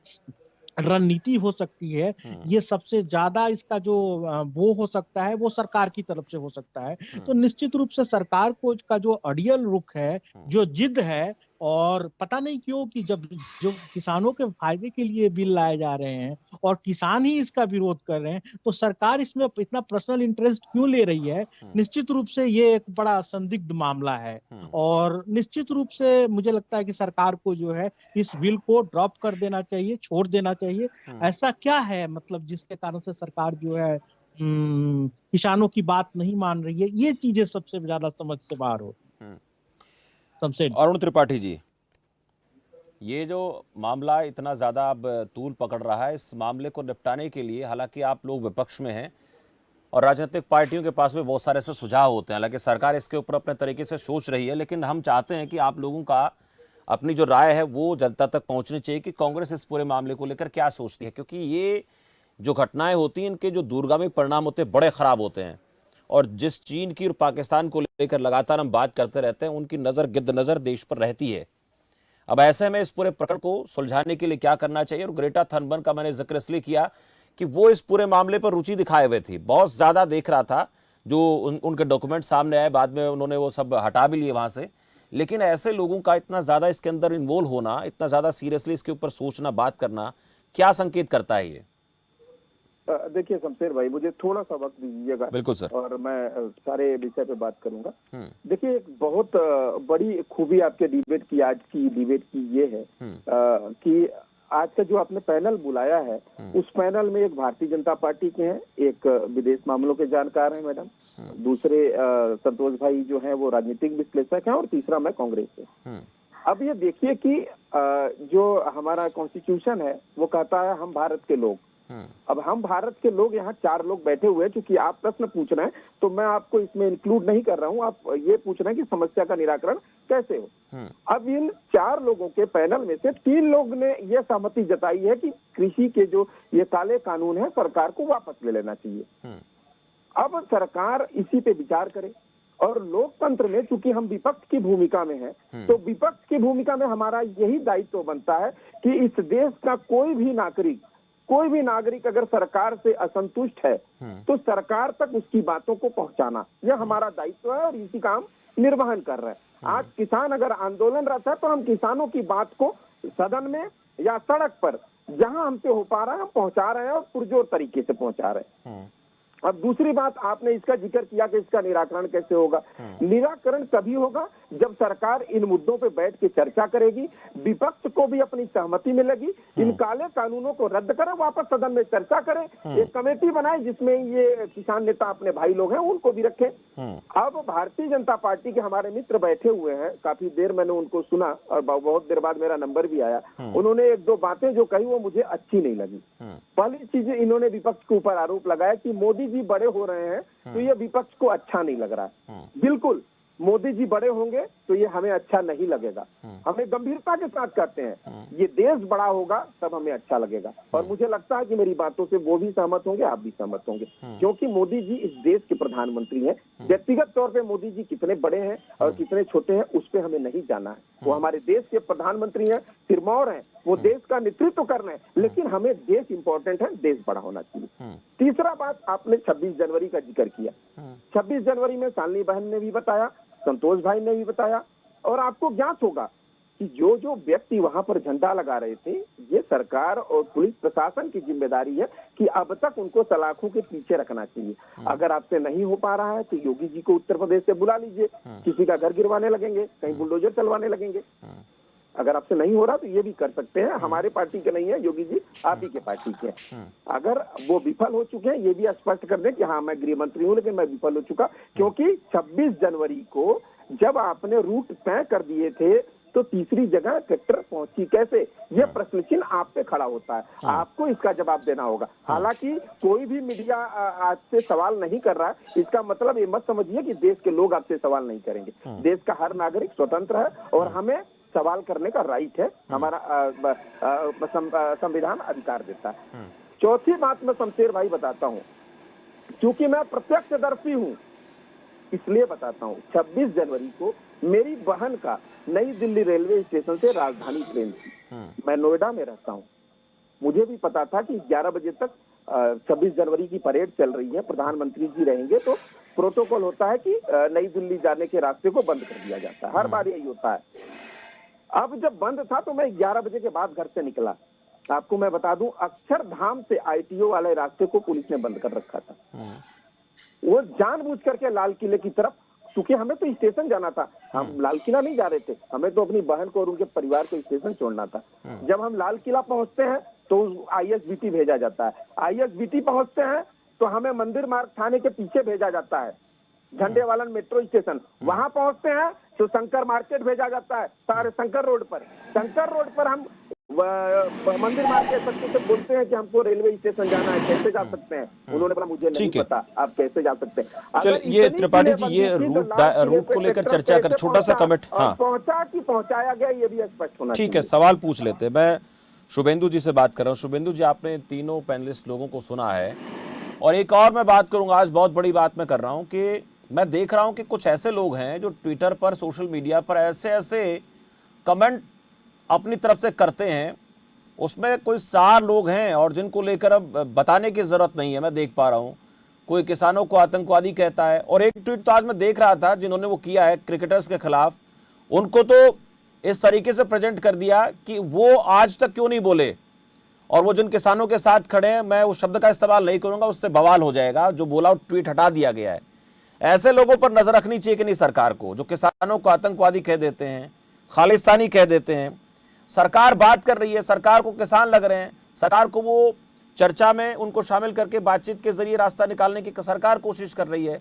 रणनीति हो सकती है, ये सबसे ज्यादा इसका जो वो हो सकता है वो सरकार की तरफ से हो सकता है। तो निश्चित रूप से सरकार को इसका जो अड़ियल रुख है, जो जिद है, और पता नहीं क्यों कि जब जो किसानों के फायदे के लिए बिल लाए जा रहे हैं और किसान ही इसका विरोध कर रहे हैं, तो सरकार इसमें इतना पर्सनल इंटरेस्ट क्यों ले रही है? निश्चित रूप से ये एक बड़ा संदिग्ध मामला है और निश्चित रूप से मुझे लगता है कि सरकार को जो है इस बिल को ड्रॉप कर देना चाहिए, छोड़ देना चाहिए। ऐसा क्या है मतलब जिसके कारण से सरकार जो है किसानों की बात नहीं मान रही है? ये चीजें सबसे ज्यादा समझ से बाहर हो। अरुण त्रिपाठी जी, ये जो मामला इतना ज़्यादा अब तूल पकड़ रहा है, इस मामले को निपटाने के लिए हालांकि आप लोग विपक्ष में हैं और राजनीतिक पार्टियों के पास में बहुत सारे ऐसे सुझाव होते हैं, हालांकि सरकार इसके ऊपर अपने तरीके से सोच रही है, लेकिन हम चाहते हैं कि आप लोगों का अपनी जो राय है वो जनता तक पहुँचनी चाहिए कि कांग्रेस इस पूरे मामले को लेकर क्या सोचती है, क्योंकि ये जो घटनाएँ होती हैं इनके जो दूरगामी परिणाम होते हैं बड़े ख़राब होते हैं। और जिस चीन की और पाकिस्तान को लेकर लगातार हम बात करते रहते हैं, उनकी नज़र गिद्ध नज़र देश पर रहती है। अब ऐसे में इस पूरे प्रकरण को सुलझाने के लिए क्या करना चाहिए? और ग्रेटा थनबर्ग का मैंने जिक्र इसलिए किया कि वो इस पूरे मामले पर रुचि दिखाए हुए थी, बहुत ज़्यादा देख रहा था। जो उनके डॉक्यूमेंट सामने आए, बाद में उन्होंने वो सब हटा भी लिए वहाँ से, लेकिन ऐसे लोगों का इतना ज़्यादा इसके अंदर इन्वॉल्व होना, इतना ज़्यादा सीरियसली इसके ऊपर सोचना, बात करना, क्या संकेत करता है ये? देखिए शमशेर भाई, मुझे थोड़ा सा वक्त दीजिएगा। बिल्कुल सर। और मैं सारे विषय पे बात करूंगा। देखिए, एक बहुत बड़ी खूबी आपके डिबेट की, आज की डिबेट की ये है कि आज का जो आपने पैनल बुलाया है, उस पैनल में एक भारतीय जनता पार्टी के हैं, एक विदेश मामलों के जानकार हैं मैडम, दूसरे संतोष भाई जो हैं वो राजनीतिक विश्लेषक हैं, और तीसरा मैं कांग्रेस से। अब ये देखिए कि जो हमारा कॉन्स्टिट्यूशन है वो कहता है हम भारत के लोग। अब हम भारत के लोग यहाँ 4 लोग बैठे हुए हैं। चूंकि आप प्रश्न पूछ रहे हैं तो मैं आपको इसमें इंक्लूड नहीं कर रहा हूँ। आप ये पूछ रहे हैं कि समस्या का निराकरण कैसे हो। अब इन 4 लोगों के पैनल में से 3 लोग ने ये सहमति जताई है कि कृषि के जो ये काले कानून है सरकार को वापस ले लेना चाहिए। अब सरकार इसी पे विचार करे, और लोकतंत्र में चूंकि हम विपक्ष की भूमिका में हैं, तो विपक्ष की भूमिका में हमारा यही दायित्व बनता है कि इस देश का कोई भी नागरिक अगर सरकार से असंतुष्ट है तो सरकार तक उसकी बातों को पहुंचाना, यह हमारा दायित्व है, और इसी का हम निर्वहन कर रहे हैं। आज किसान अगर आंदोलनरत है तो हम किसानों की बात को सदन में या सड़क पर जहां हमसे हो पा रहा है हम पहुंचा रहे हैं, और पुरजोर तरीके से पहुंचा रहे हैं। अब दूसरी बात, आपने इसका जिक्र किया कि इसका निराकरण कैसे होगा। निराकरण तभी होगा जब सरकार इन मुद्दों पे बैठ के चर्चा करेगी, विपक्ष को भी अपनी सहमति मिलेगी, इन काले कानूनों को रद्द करे, वापस सदन में चर्चा करें, एक कमेटी बनाए जिसमें ये किसान नेता अपने भाई लोग हैं उनको भी रखें। अब भारतीय जनता पार्टी के हमारे मित्र बैठे हुए हैं, काफी देर मैंने उनको सुना और बहुत देर बाद मेरा नंबर भी आया। उन्होंने 1-2 बातें जो कही वो मुझे अच्छी नहीं लगी। पहली चीज, इन्होंने विपक्ष के ऊपर आरोप लगाया कि मोदी जी बड़े हो रहे हैं तो ये विपक्ष को अच्छा नहीं लग रहा है। बिल्कुल, मोदी जी बड़े होंगे तो ये हमें अच्छा नहीं लगेगा। हमें गंभीरता के साथ कहते हैं, ये देश बड़ा होगा तब हमें अच्छा लगेगा। और मुझे लगता है कि मेरी बातों से वो भी सहमत होंगे, आप भी सहमत होंगे, क्योंकि मोदी जी इस देश के प्रधानमंत्री हैं। व्यक्तिगत तौर पे मोदी जी कितने बड़े हैं और कितने छोटे हैं उस पर हमें नहीं जाना है। वो हमारे देश के प्रधानमंत्री हैं, सिरमौर हैं, वो देश का नेतृत्व कर रहे हैं, लेकिन हमें देश इंपॉर्टेंट है, देश बड़ा होना चाहिए। तीसरा बात, आपने 26 जनवरी का जिक्र किया। 26 जनवरी में शालिनी बहन ने भी बताया, संतोष भाई ने भी बताया, और आपको ज्ञात होगा कि जो व्यक्ति वहां पर झंडा लगा रहे थे, ये सरकार और पुलिस प्रशासन की जिम्मेदारी है कि अब तक उनको सलाखों के पीछे रखना चाहिए। अगर आपसे नहीं हो पा रहा है तो योगी जी को उत्तर प्रदेश से बुला लीजिए, किसी का घर गिरवाने लगेंगे, कहीं बुलडोजर चलवाने लगेंगे। अगर आपसे नहीं हो रहा तो ये भी कर सकते हैं, हमारे पार्टी के नहीं है योगी जी, आप ही के पार्टी के हैं। अगर वो विफल हो चुके हैं ये भी स्पष्ट कर दें कि हाँ मैं गृह मंत्री हूं लेकिन मैं विफल हो चुका, क्योंकि 26 जनवरी को जब आपने रूट तय कर दिए थे तो तीसरी जगह ट्रैक्टर पहुंची कैसे, यह प्रश्न चिन्ह आप पे खड़ा होता है। आपको इसका जवाब देना होगा। हालांकि कोई भी मीडिया आज से सवाल नहीं कर रहा है, इसका मतलब ये मत समझिए कि देश के लोग आपसे सवाल नहीं करेंगे। देश का हर नागरिक स्वतंत्र है और हमें सवाल करने का राइट है, हमारा संविधान अधिकार देता है। चौथी बात मैं शमशेर भाई बताता हूँ, क्योंकि मैं प्रत्यक्षदर्शी हूँ इसलिए बताता हूँ। 26 जनवरी को मेरी बहन का नई दिल्ली रेलवे स्टेशन से राजधानी ट्रेन थी। मैं नोएडा में रहता हूँ, मुझे भी पता था कि 11 बजे तक 26 जनवरी की परेड चल रही है, प्रधानमंत्री जी रहेंगे, तो प्रोटोकॉल होता है कि नई दिल्ली जाने के रास्ते को बंद कर दिया जाता है, हर बार यही होता है। अब जब बंद था तो मैं 11 बजे के बाद घर से निकला। आपको मैं बता दूं, अक्षरधाम से ITO वाले रास्ते को पुलिस ने बंद कर रखा था। वो जानबूझ करके लाल किले की तरफ, क्योंकि हमें तो स्टेशन जाना था, हम लाल किला नहीं जा रहे थे, हमें तो अपनी बहन को और उनके परिवार को स्टेशन छोड़ना था। जब हम लाल किला पहुंचते हैं तो ISBT भेजा जाता है, ISBT पहुंचते हैं तो हमें मंदिर मार्ग थाने के पीछे भेजा जाता है, झंडे वालन मेट्रो स्टेशन, वहां पहुंचते हैं तो शंकर मार्केट भेजा जाता है, सारे शंकर रोड पर हम मंदिर मार्ग के सकते से बोलते हैं कि हमको रेलवे स्टेशन जाना है, कैसे जा सकते हैं? उन्होंने बोला मुझे नहीं पता, आप कैसे जा सकते हैं? चल, ये त्रिपाठी जी ये रूट को लेकर चर्चा कर, छोटा सा कमेंट। हाँ, पहुंचाया गया ये भी स्पष्ट होना। ठीक है, सवाल पूछ लेते हैं। मैं शुभेंदु जी से बात कर रहा हूँ। शुभेंदु जी, आपने तीनों पैनलिस्ट लोगों को सुना है, और एक और मैं बात करूंगा, आज बहुत बड़ी बात मैं कर रहा हूं कि मैं देख रहा हूं कि कुछ ऐसे लोग हैं जो ट्विटर पर, सोशल मीडिया पर ऐसे कमेंट अपनी तरफ से करते हैं, उसमें कोई स्टार लोग हैं और जिनको लेकर अब बताने की जरूरत नहीं है। मैं देख पा रहा हूं, कोई किसानों को आतंकवादी कहता है, और एक ट्वीट तो आज मैं देख रहा था जिन्होंने वो किया है क्रिकेटर्स के खिलाफ, उनको तो इस तरीके से प्रेजेंट कर दिया कि वो आज तक क्यों नहीं बोले, और वो जिन किसानों के साथ खड़े हैं, मैं उस शब्द का इस्तेमाल नहीं करूंगा, उससे बवाल हो जाएगा, जो बोला ट्वीट हटा दिया गया है। ऐसे लोगों पर नजर रखनी चाहिए कि नहीं सरकार को, जो किसानों को आतंकवादी कह देते हैं, खालिस्तानी कह देते हैं। सरकार बात कर रही है, सरकार को किसान लग रहे हैं, सरकार को वो चर्चा में उनको शामिल करके बातचीत के जरिए रास्ता निकालने की सरकार कोशिश कर रही है।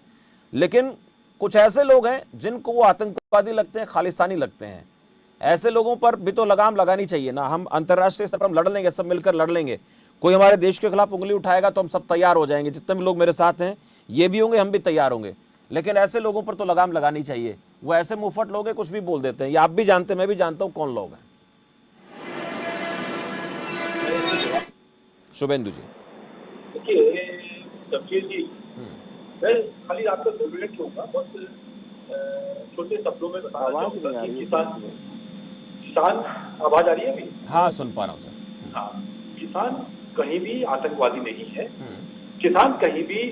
लेकिन कुछ ऐसे लोग हैं जिनको वो आतंकवादी लगते हैं, खालिस्तानी लगते हैं। ऐसे लोगों पर भी तो लगाम लगानी चाहिए ना। हम अंतर्राष्ट्रीय स्तर पर हम लड़ लेंगे, सब मिलकर लड़ लेंगे। कोई हमारे देश के खिलाफ उंगली उठाएगा तो हम सब तैयार हो जाएंगे, जितने भी लोग मेरे साथ हैं ये भी होंगे, हम भी तैयार होंगे। लेकिन ऐसे लोगों पर तो लगाम लगानी चाहिए। वो ऐसे मुफ्त लोग हैं, कुछ भी बोल देते हैं। ये आप भी जानते हैं, मैं भी जानता हूँ कौन लोग हैं। शुभेंदु जी। देखिए तबजीर जी, मैं खाली आपको 2 मिनट लूंगा, बहुत छोटे शब्दों में बताना चाहूंगा कि किसान आवाज आ रही है अभी? हाँ, सुन पा रहा हूँ सर। हाँ, किसान कहीं भी आतंकवादी नहीं है, किसान कहीं भी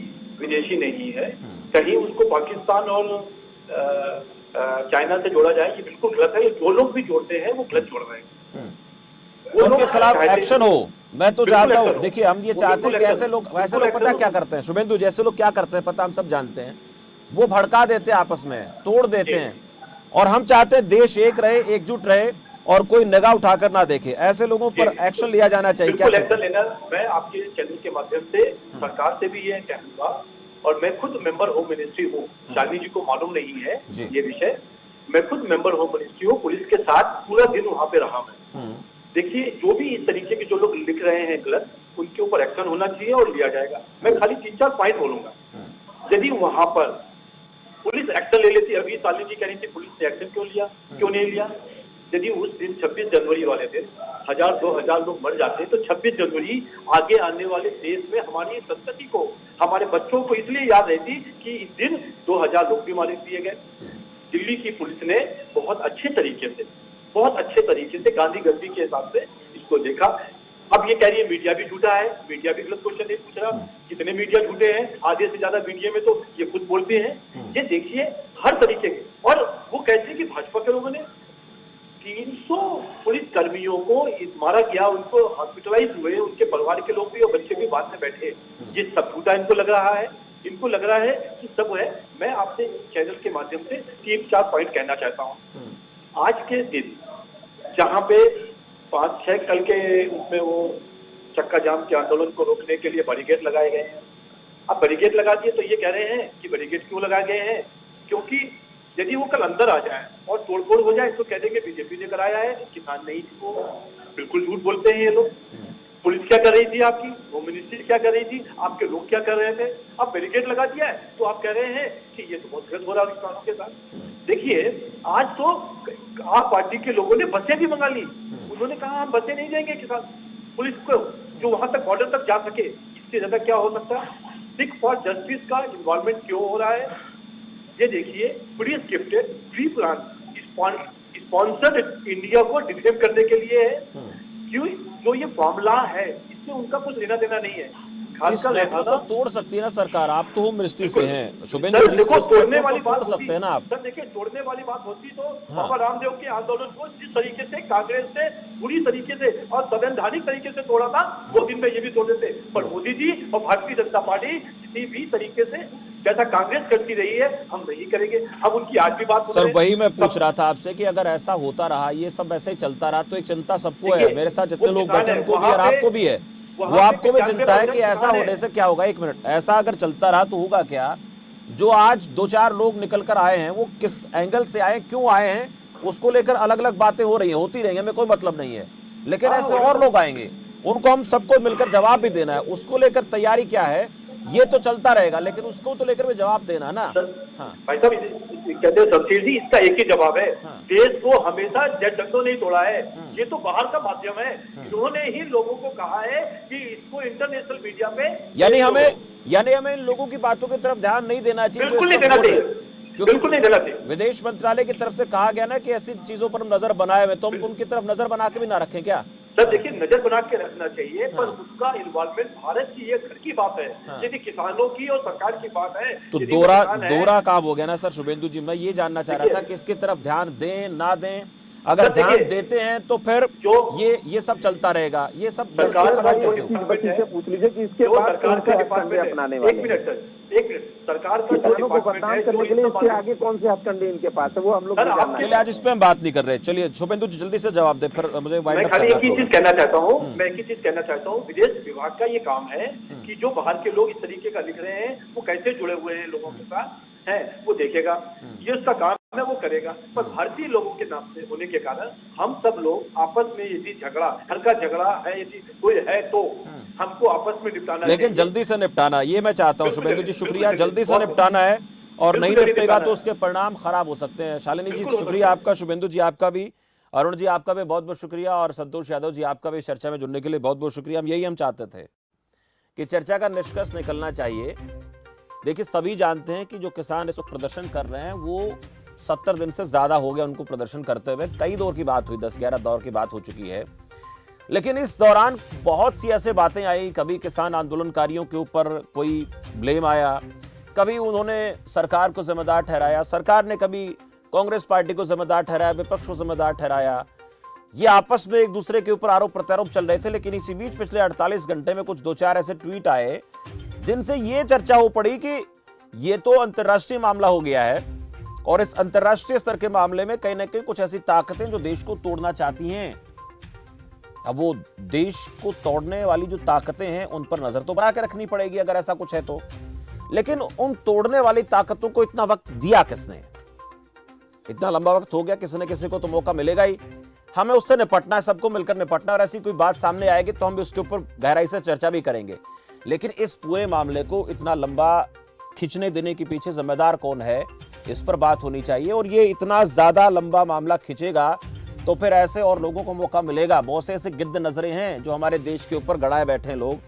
विदेशी नहीं है, कहीं उसको पाकिस्तान और चाइना से जोड़ा जाए ये बिल्कुल गलत है। जो लोग भी जोड़ते हैं वो गलत जोड़ रहे हैं। उनके खिलाफ एक्शन हो, मैं तो चाहता हूँ। देखिए हम ये चाहते हैं कि ऐसे लोग पता क्या करते हैं शुभेंदु, जैसे लोग क्या करते हैं पता हम सब जानते हैं। वो भड़का देते हैं, आपस में तोड़ देते हैं, और हम चाहते हैं देश एक रहे, एकजुट रहे और कोई निगाह उठाकर ना देखे। ऐसे लोगों पर एक्शन लिया जाना चाहिए। क्या एक्शन लेना, मैं आपके चैनल के माध्यम से सरकार से भी ये कहूंगा, और मैं खुद मेंबर होम मिनिस्ट्री हूँ, शालिनी जी को मालूम नहीं है ये विषय, मैं खुद मेंबर होम मिनिस्ट्री हूँ, पुलिस के साथ पूरा दिन वहाँ पे रहा मैं। देखिए जो भी इस तरीके के जो लोग लिख रहे हैं गलत, उनके ऊपर एक्शन होना चाहिए और लिया जाएगा। मैं खाली 3-4 पॉइंट बोलूंगा। यदि वहां पर पुलिस एक्शन ले लेती, अभी शालिनी जी कह रही थी पुलिस ने एक्शन क्यों नहीं लिया? यदि उस दिन 26 जनवरी वाले दिन 1000-2000 लोग मर जाते तो 26 जनवरी आगे आने वाले देश में हमारी संतति को, हमारे बच्चों को इसलिए याद रहती कि इस दिन 2000 लोग भी मारे दिए गए। दिल्ली की पुलिस ने बहुत अच्छे तरीके से गांधी गर्दी के हिसाब से इसको देखा। अब ये कह रही है मीडिया भी झूठा है, मीडिया भी गलत क्वेश्चन नहीं पूछ रहा। कितने मीडिया झूठे हैं? आधे से ज्यादा मीडिया में तो ये खुद बोलते हैं। ये देखिए हर तरीके के, और वो कहते हैं कि भाजपा के लोगों ने 300 पुलिस कर्मियों को मारा गया, उनको हॉस्पिटलाइज हुए, उनके परिवार के लोग भी और बच्चे भी बाद में बैठे। ये सब झूठा इनको लग रहा है, इनको लग रहा है कि सब है। मैं आपसे चैनल के माध्यम से 3-4 पॉइंट कहना चाहता हूँ। आज के दिन जहाँ पे 5-6 कल के उसमें वो चक्का जाम के आंदोलन को रोकने के लिए बैरिकेड लगाए गए हैं। अब बैरिकेड लगा दिए तो ये कह रहे हैं कि बैरिकेड क्यों लगाए गए हैं? क्योंकि यदि वो कल अंदर आ जाए और तोड़फोड़ हो जाए तो कह देंगे बीजेपी ने कराया है, किसान नहीं। वो बिल्कुल झूठ बोलते हैं ये लोग। पुलिस क्या कर रही थी आपकी, होम मिनिस्ट्री क्या कर रही थी, आपके लोग क्या कर रहे थे? अब बैरिकेड लगा दिया है तो आप कह रहे हैं कि ये तो बहुत गलत हो रहा है किसानों के साथ। देखिए आज तो आप पार्टी के लोगों ने बसें भी मंगा ली। उन्होंने कहा हम बसें नहीं देंगे किसान पुलिस को, जो वहां तक बॉर्डर तक जा सके। इससे ज्यादा क्या हो सकता है? सिख फॉर जस्टिस का इन्वॉल्वमेंट क्यों हो रहा है? ये देखिए बड़ी scripted pre plan sponsored India को डिफेम करने के लिए है। क्यों? जो ये मामला है इससे उनका कुछ लेना देना नहीं है। इस नेटवर्क को तोड़ सकती है ना सरकार। आप तो होम मिनिस्ट्री से हैं शुभेंदु जी, देखो तोड़ने वाली बात तोड़ सकते हैं ना आप। सर देखिए तोड़ने वाली बात होती तो बाबा रामदेव के आंदोलन को जिस तरीके से कांग्रेस ने बुरी तरीके से और संवैधानिक तरीके से तोड़ा था, 2 दिन में ये भी तोड़ देते। पर मोदी जी और भारतीय जनता पार्टी किसी भी तरीके से जैसा कांग्रेस करती रही है हम नहीं करेंगे। अब उनकी आज भी बात सर वही मैं पूछ रहा था आपसे कि अगर ऐसा होता रहा, ये सब ऐसे ही चलता रहा तो एक चिंता सबको है। मेरे साथ जितने लोग बैठे उनको भी और आपको भी है, वो आपको भी चिंता है कि ऐसा होने से क्या होगा। 1 मिनट, ऐसा अगर चलता रहा तो होगा क्या? जो आज 2-4 लोग निकल कर आए हैं वो किस एंगल से आए, क्यों आए हैं, उसको लेकर अलग अलग बातें हो रही हैं, होती रहेंगी, हमें कोई मतलब नहीं है। लेकिन ऐसे और लोग आएंगे, उनको हम सबको मिलकर जवाब भी देना है। उसको लेकर तैयारी क्या है ये तो चलता रहेगा, लेकिन उसको तो लेकर भी जवाब देना ना। हाँ भाई साहब कहते हैं शमशेर जी, इसका एक ही जवाब है। देश को हमेशा जंगों नहीं तोड़ा है, ये तो बाहर का माध्यम है। इन्होंने ही लोगों को कहा है कि इसको इंटरनेशनल मीडिया पे, यानी हमें इन लोगों की बातों की तरफ ध्यान नहीं देना चाहिए। बिल्कुल नहीं देना चाहिए, बिल्कुल नहीं देना चाहिए। विदेश मंत्रालय की तरफ से कहा गया ना कि ऐसी चीजों पर नजर बनाए हुए, तो हम उनकी तरफ नजर बना के भी ना रखें क्या? सर देखिए नजर बना के रखना चाहिए, पर उसका इन्वॉल्वमेंट भारत की ये घर की बात है। यदि किसानों की और सरकार की बात है तो दोहरा काम हो गया ना सर शुभेंदु जी। मैं ये जानना चाह रहा था कि इसकी तरफ ध्यान दें ना दें। अगर ध्यान देते हैं तो फिर ये सब चलता रहेगा। ये सब सरकार से पूछ लीजिए कि इसके बाद सरकार का डिपार्टमेंट अपनाने वाले। एक मिनट सरकार का किसानों को बदनाम करने के लिए इससे आगे कौन से हथकंडे इनके पास है वो हम लोग चलिए आज इस पे हम बात नहीं कर रहे। चलिए शुभेंदु जी जल्दी से जवाब दे, फिर मुझे मैं खाली एक ही चीज कहना चाहता हूँ, मैं एक ही चीज कहना चाहता हूँ, विदेश विभाग का ये काम है कि जो बाहर के लोग इस तरीके का लिख रहे हैं वो कैसे जुड़े हुए हैं लोगों के साथ है वो देखेगा, ये उसका काम है वो करेगा। पर भारतीय लोगों के नाम से होने के कारण हम सब लोग आपस में यदि झगड़ा हल्का झगड़ा है यदि कोई है तो हमको आपस में निपटाना, लेकिन जल्दी से निपटाना ये मैं चाहता हूँ। शुभेंदु जी शुक्रिया, जल्दी से निपटाना है और नहीं निपटेगा तो उसके परिणाम खराब हो सकते हैं। शालिनी जी शुक्रिया आपका, शुभेंदु जी आपका भी, अरुण जी आपका भी बहुत बहुत शुक्रिया और संतोष यादव जी आपका भी चर्चा में जुड़ने के लिए बहुत बहुत शुक्रिया। हम चाहते थे कि चर्चा का निष्कर्ष निकलना चाहिए। देखिए सभी जानते हैं कि जो किसान इस वक्त प्रदर्शन कर रहे हैं वो 70 दिन से ज्यादा हो गया उनको प्रदर्शन करते हुए। कई दौर की बात हुई, 10-11 दौर की बात हो चुकी है, लेकिन इस दौरान बहुत सी ऐसे बातें आई। कभी किसान आंदोलनकारियों के ऊपर कोई ब्लेम आया, कभी उन्होंने सरकार को जिम्मेदार ठहराया, सरकार ने कभी कांग्रेस पार्टी को जिम्मेदार ठहराया, विपक्ष को जिम्मेदार ठहराया। ये आपस में एक दूसरे के ऊपर आरोप प्रत्यारोप चल रहे थे। लेकिन इसी बीच पिछले 48 घंटे में कुछ 2-4 ऐसे ट्वीट आए जिनसे ये चर्चा हो पड़ी कि ये तो अंतर्राष्ट्रीय मामला हो गया है और इस अंतर्राष्ट्रीय स्तर के मामले में कहीं ना कहीं कुछ ऐसी ताकतें जो देश को तोड़ना चाहती हैं। अब वो देश को तोड़ने वाली जो ताकतें हैं उन पर नजर तो बना के रखनी पड़ेगी अगर ऐसा कुछ है तो। लेकिन उन तोड़ने वाली ताकतों को इतना वक्त दिया किसने? इतना लंबा वक्त हो गया, किसी न किसी को तो मौका मिलेगा ही। हमें उससे निपटना है, सबको मिलकर निपटना, और ऐसी कोई बात सामने आएगी तो हम भी उसके ऊपर गहराई से चर्चा भी करेंगे। लेकिन इस पूरे मामले को इतना लंबा खींचने देने के पीछे जिम्मेदार कौन है, इस पर बात होनी चाहिए। और ये इतना ज्यादा लंबा मामला खींचेगा तो फिर ऐसे और लोगों को मौका मिलेगा। बहुत से ऐसे गिद्ध नजरें हैं जो हमारे देश के ऊपर गड़ाए बैठे हैं लोग,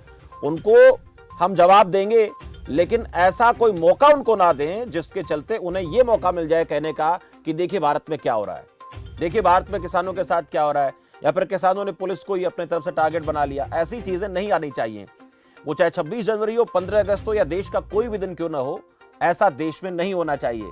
उनको हम जवाब देंगे, लेकिन ऐसा कोई मौका उनको ना दें जिसके चलते उन्हें यह मौका मिल जाए कहने का कि देखिए भारत में क्या हो रहा है, देखिए भारत में किसानों के साथ क्या हो रहा है, या फिर किसानों ने पुलिस को ही अपने तरफ से टारगेट बना लिया। ऐसी चीजें नहीं आनी चाहिए। वो चाहे 26 जनवरी हो, 15 अगस्त हो या देश का कोई भी दिन क्यों ना हो, ऐसा देश में नहीं होना चाहिए।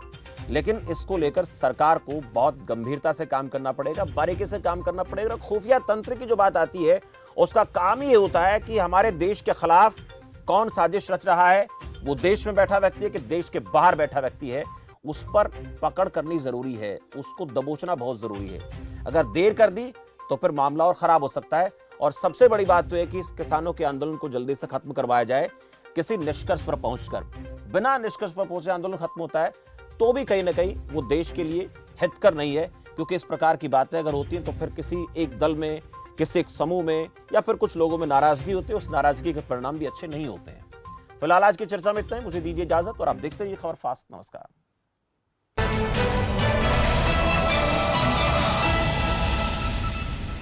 लेकिन इसको लेकर सरकार को बहुत गंभीरता से काम करना पड़ेगा, बारीकी से काम करना पड़ेगा। खुफिया तंत्र की जो बात आती है उसका काम ही होता है कि हमारे देश के खिलाफ कौन साजिश रच रहा है, वो देश में बैठा व्यक्ति है कि देश के बाहर बैठा व्यक्ति है, उस पर पकड़ करनी जरूरी है, उसको दबोचना बहुत जरूरी है। अगर देर कर दी तो फिर मामला और खराब हो सकता है। और सबसे बड़ी बात तो है कि इस किसानों के आंदोलन को जल्दी से खत्म करवाया जाए, किसी निष्कर्ष पर पहुंचकर। बिना निष्कर्ष पर पहुंचे आंदोलन खत्म होता है तो भी कहीं ना कहीं वो देश के लिए हितकर नहीं है, क्योंकि इस प्रकार की बातें अगर होती हैं तो फिर किसी एक दल में, किसी एक समूह में या फिर कुछ लोगों में नाराजगी होती है, उस नाराजगी के परिणाम भी अच्छे नहीं होते हैं। फिलहाल आज की चर्चा में इतना ही, मुझे दीजिए इजाजत और आप देखते रहिए खबर फास्ट। नमस्कार।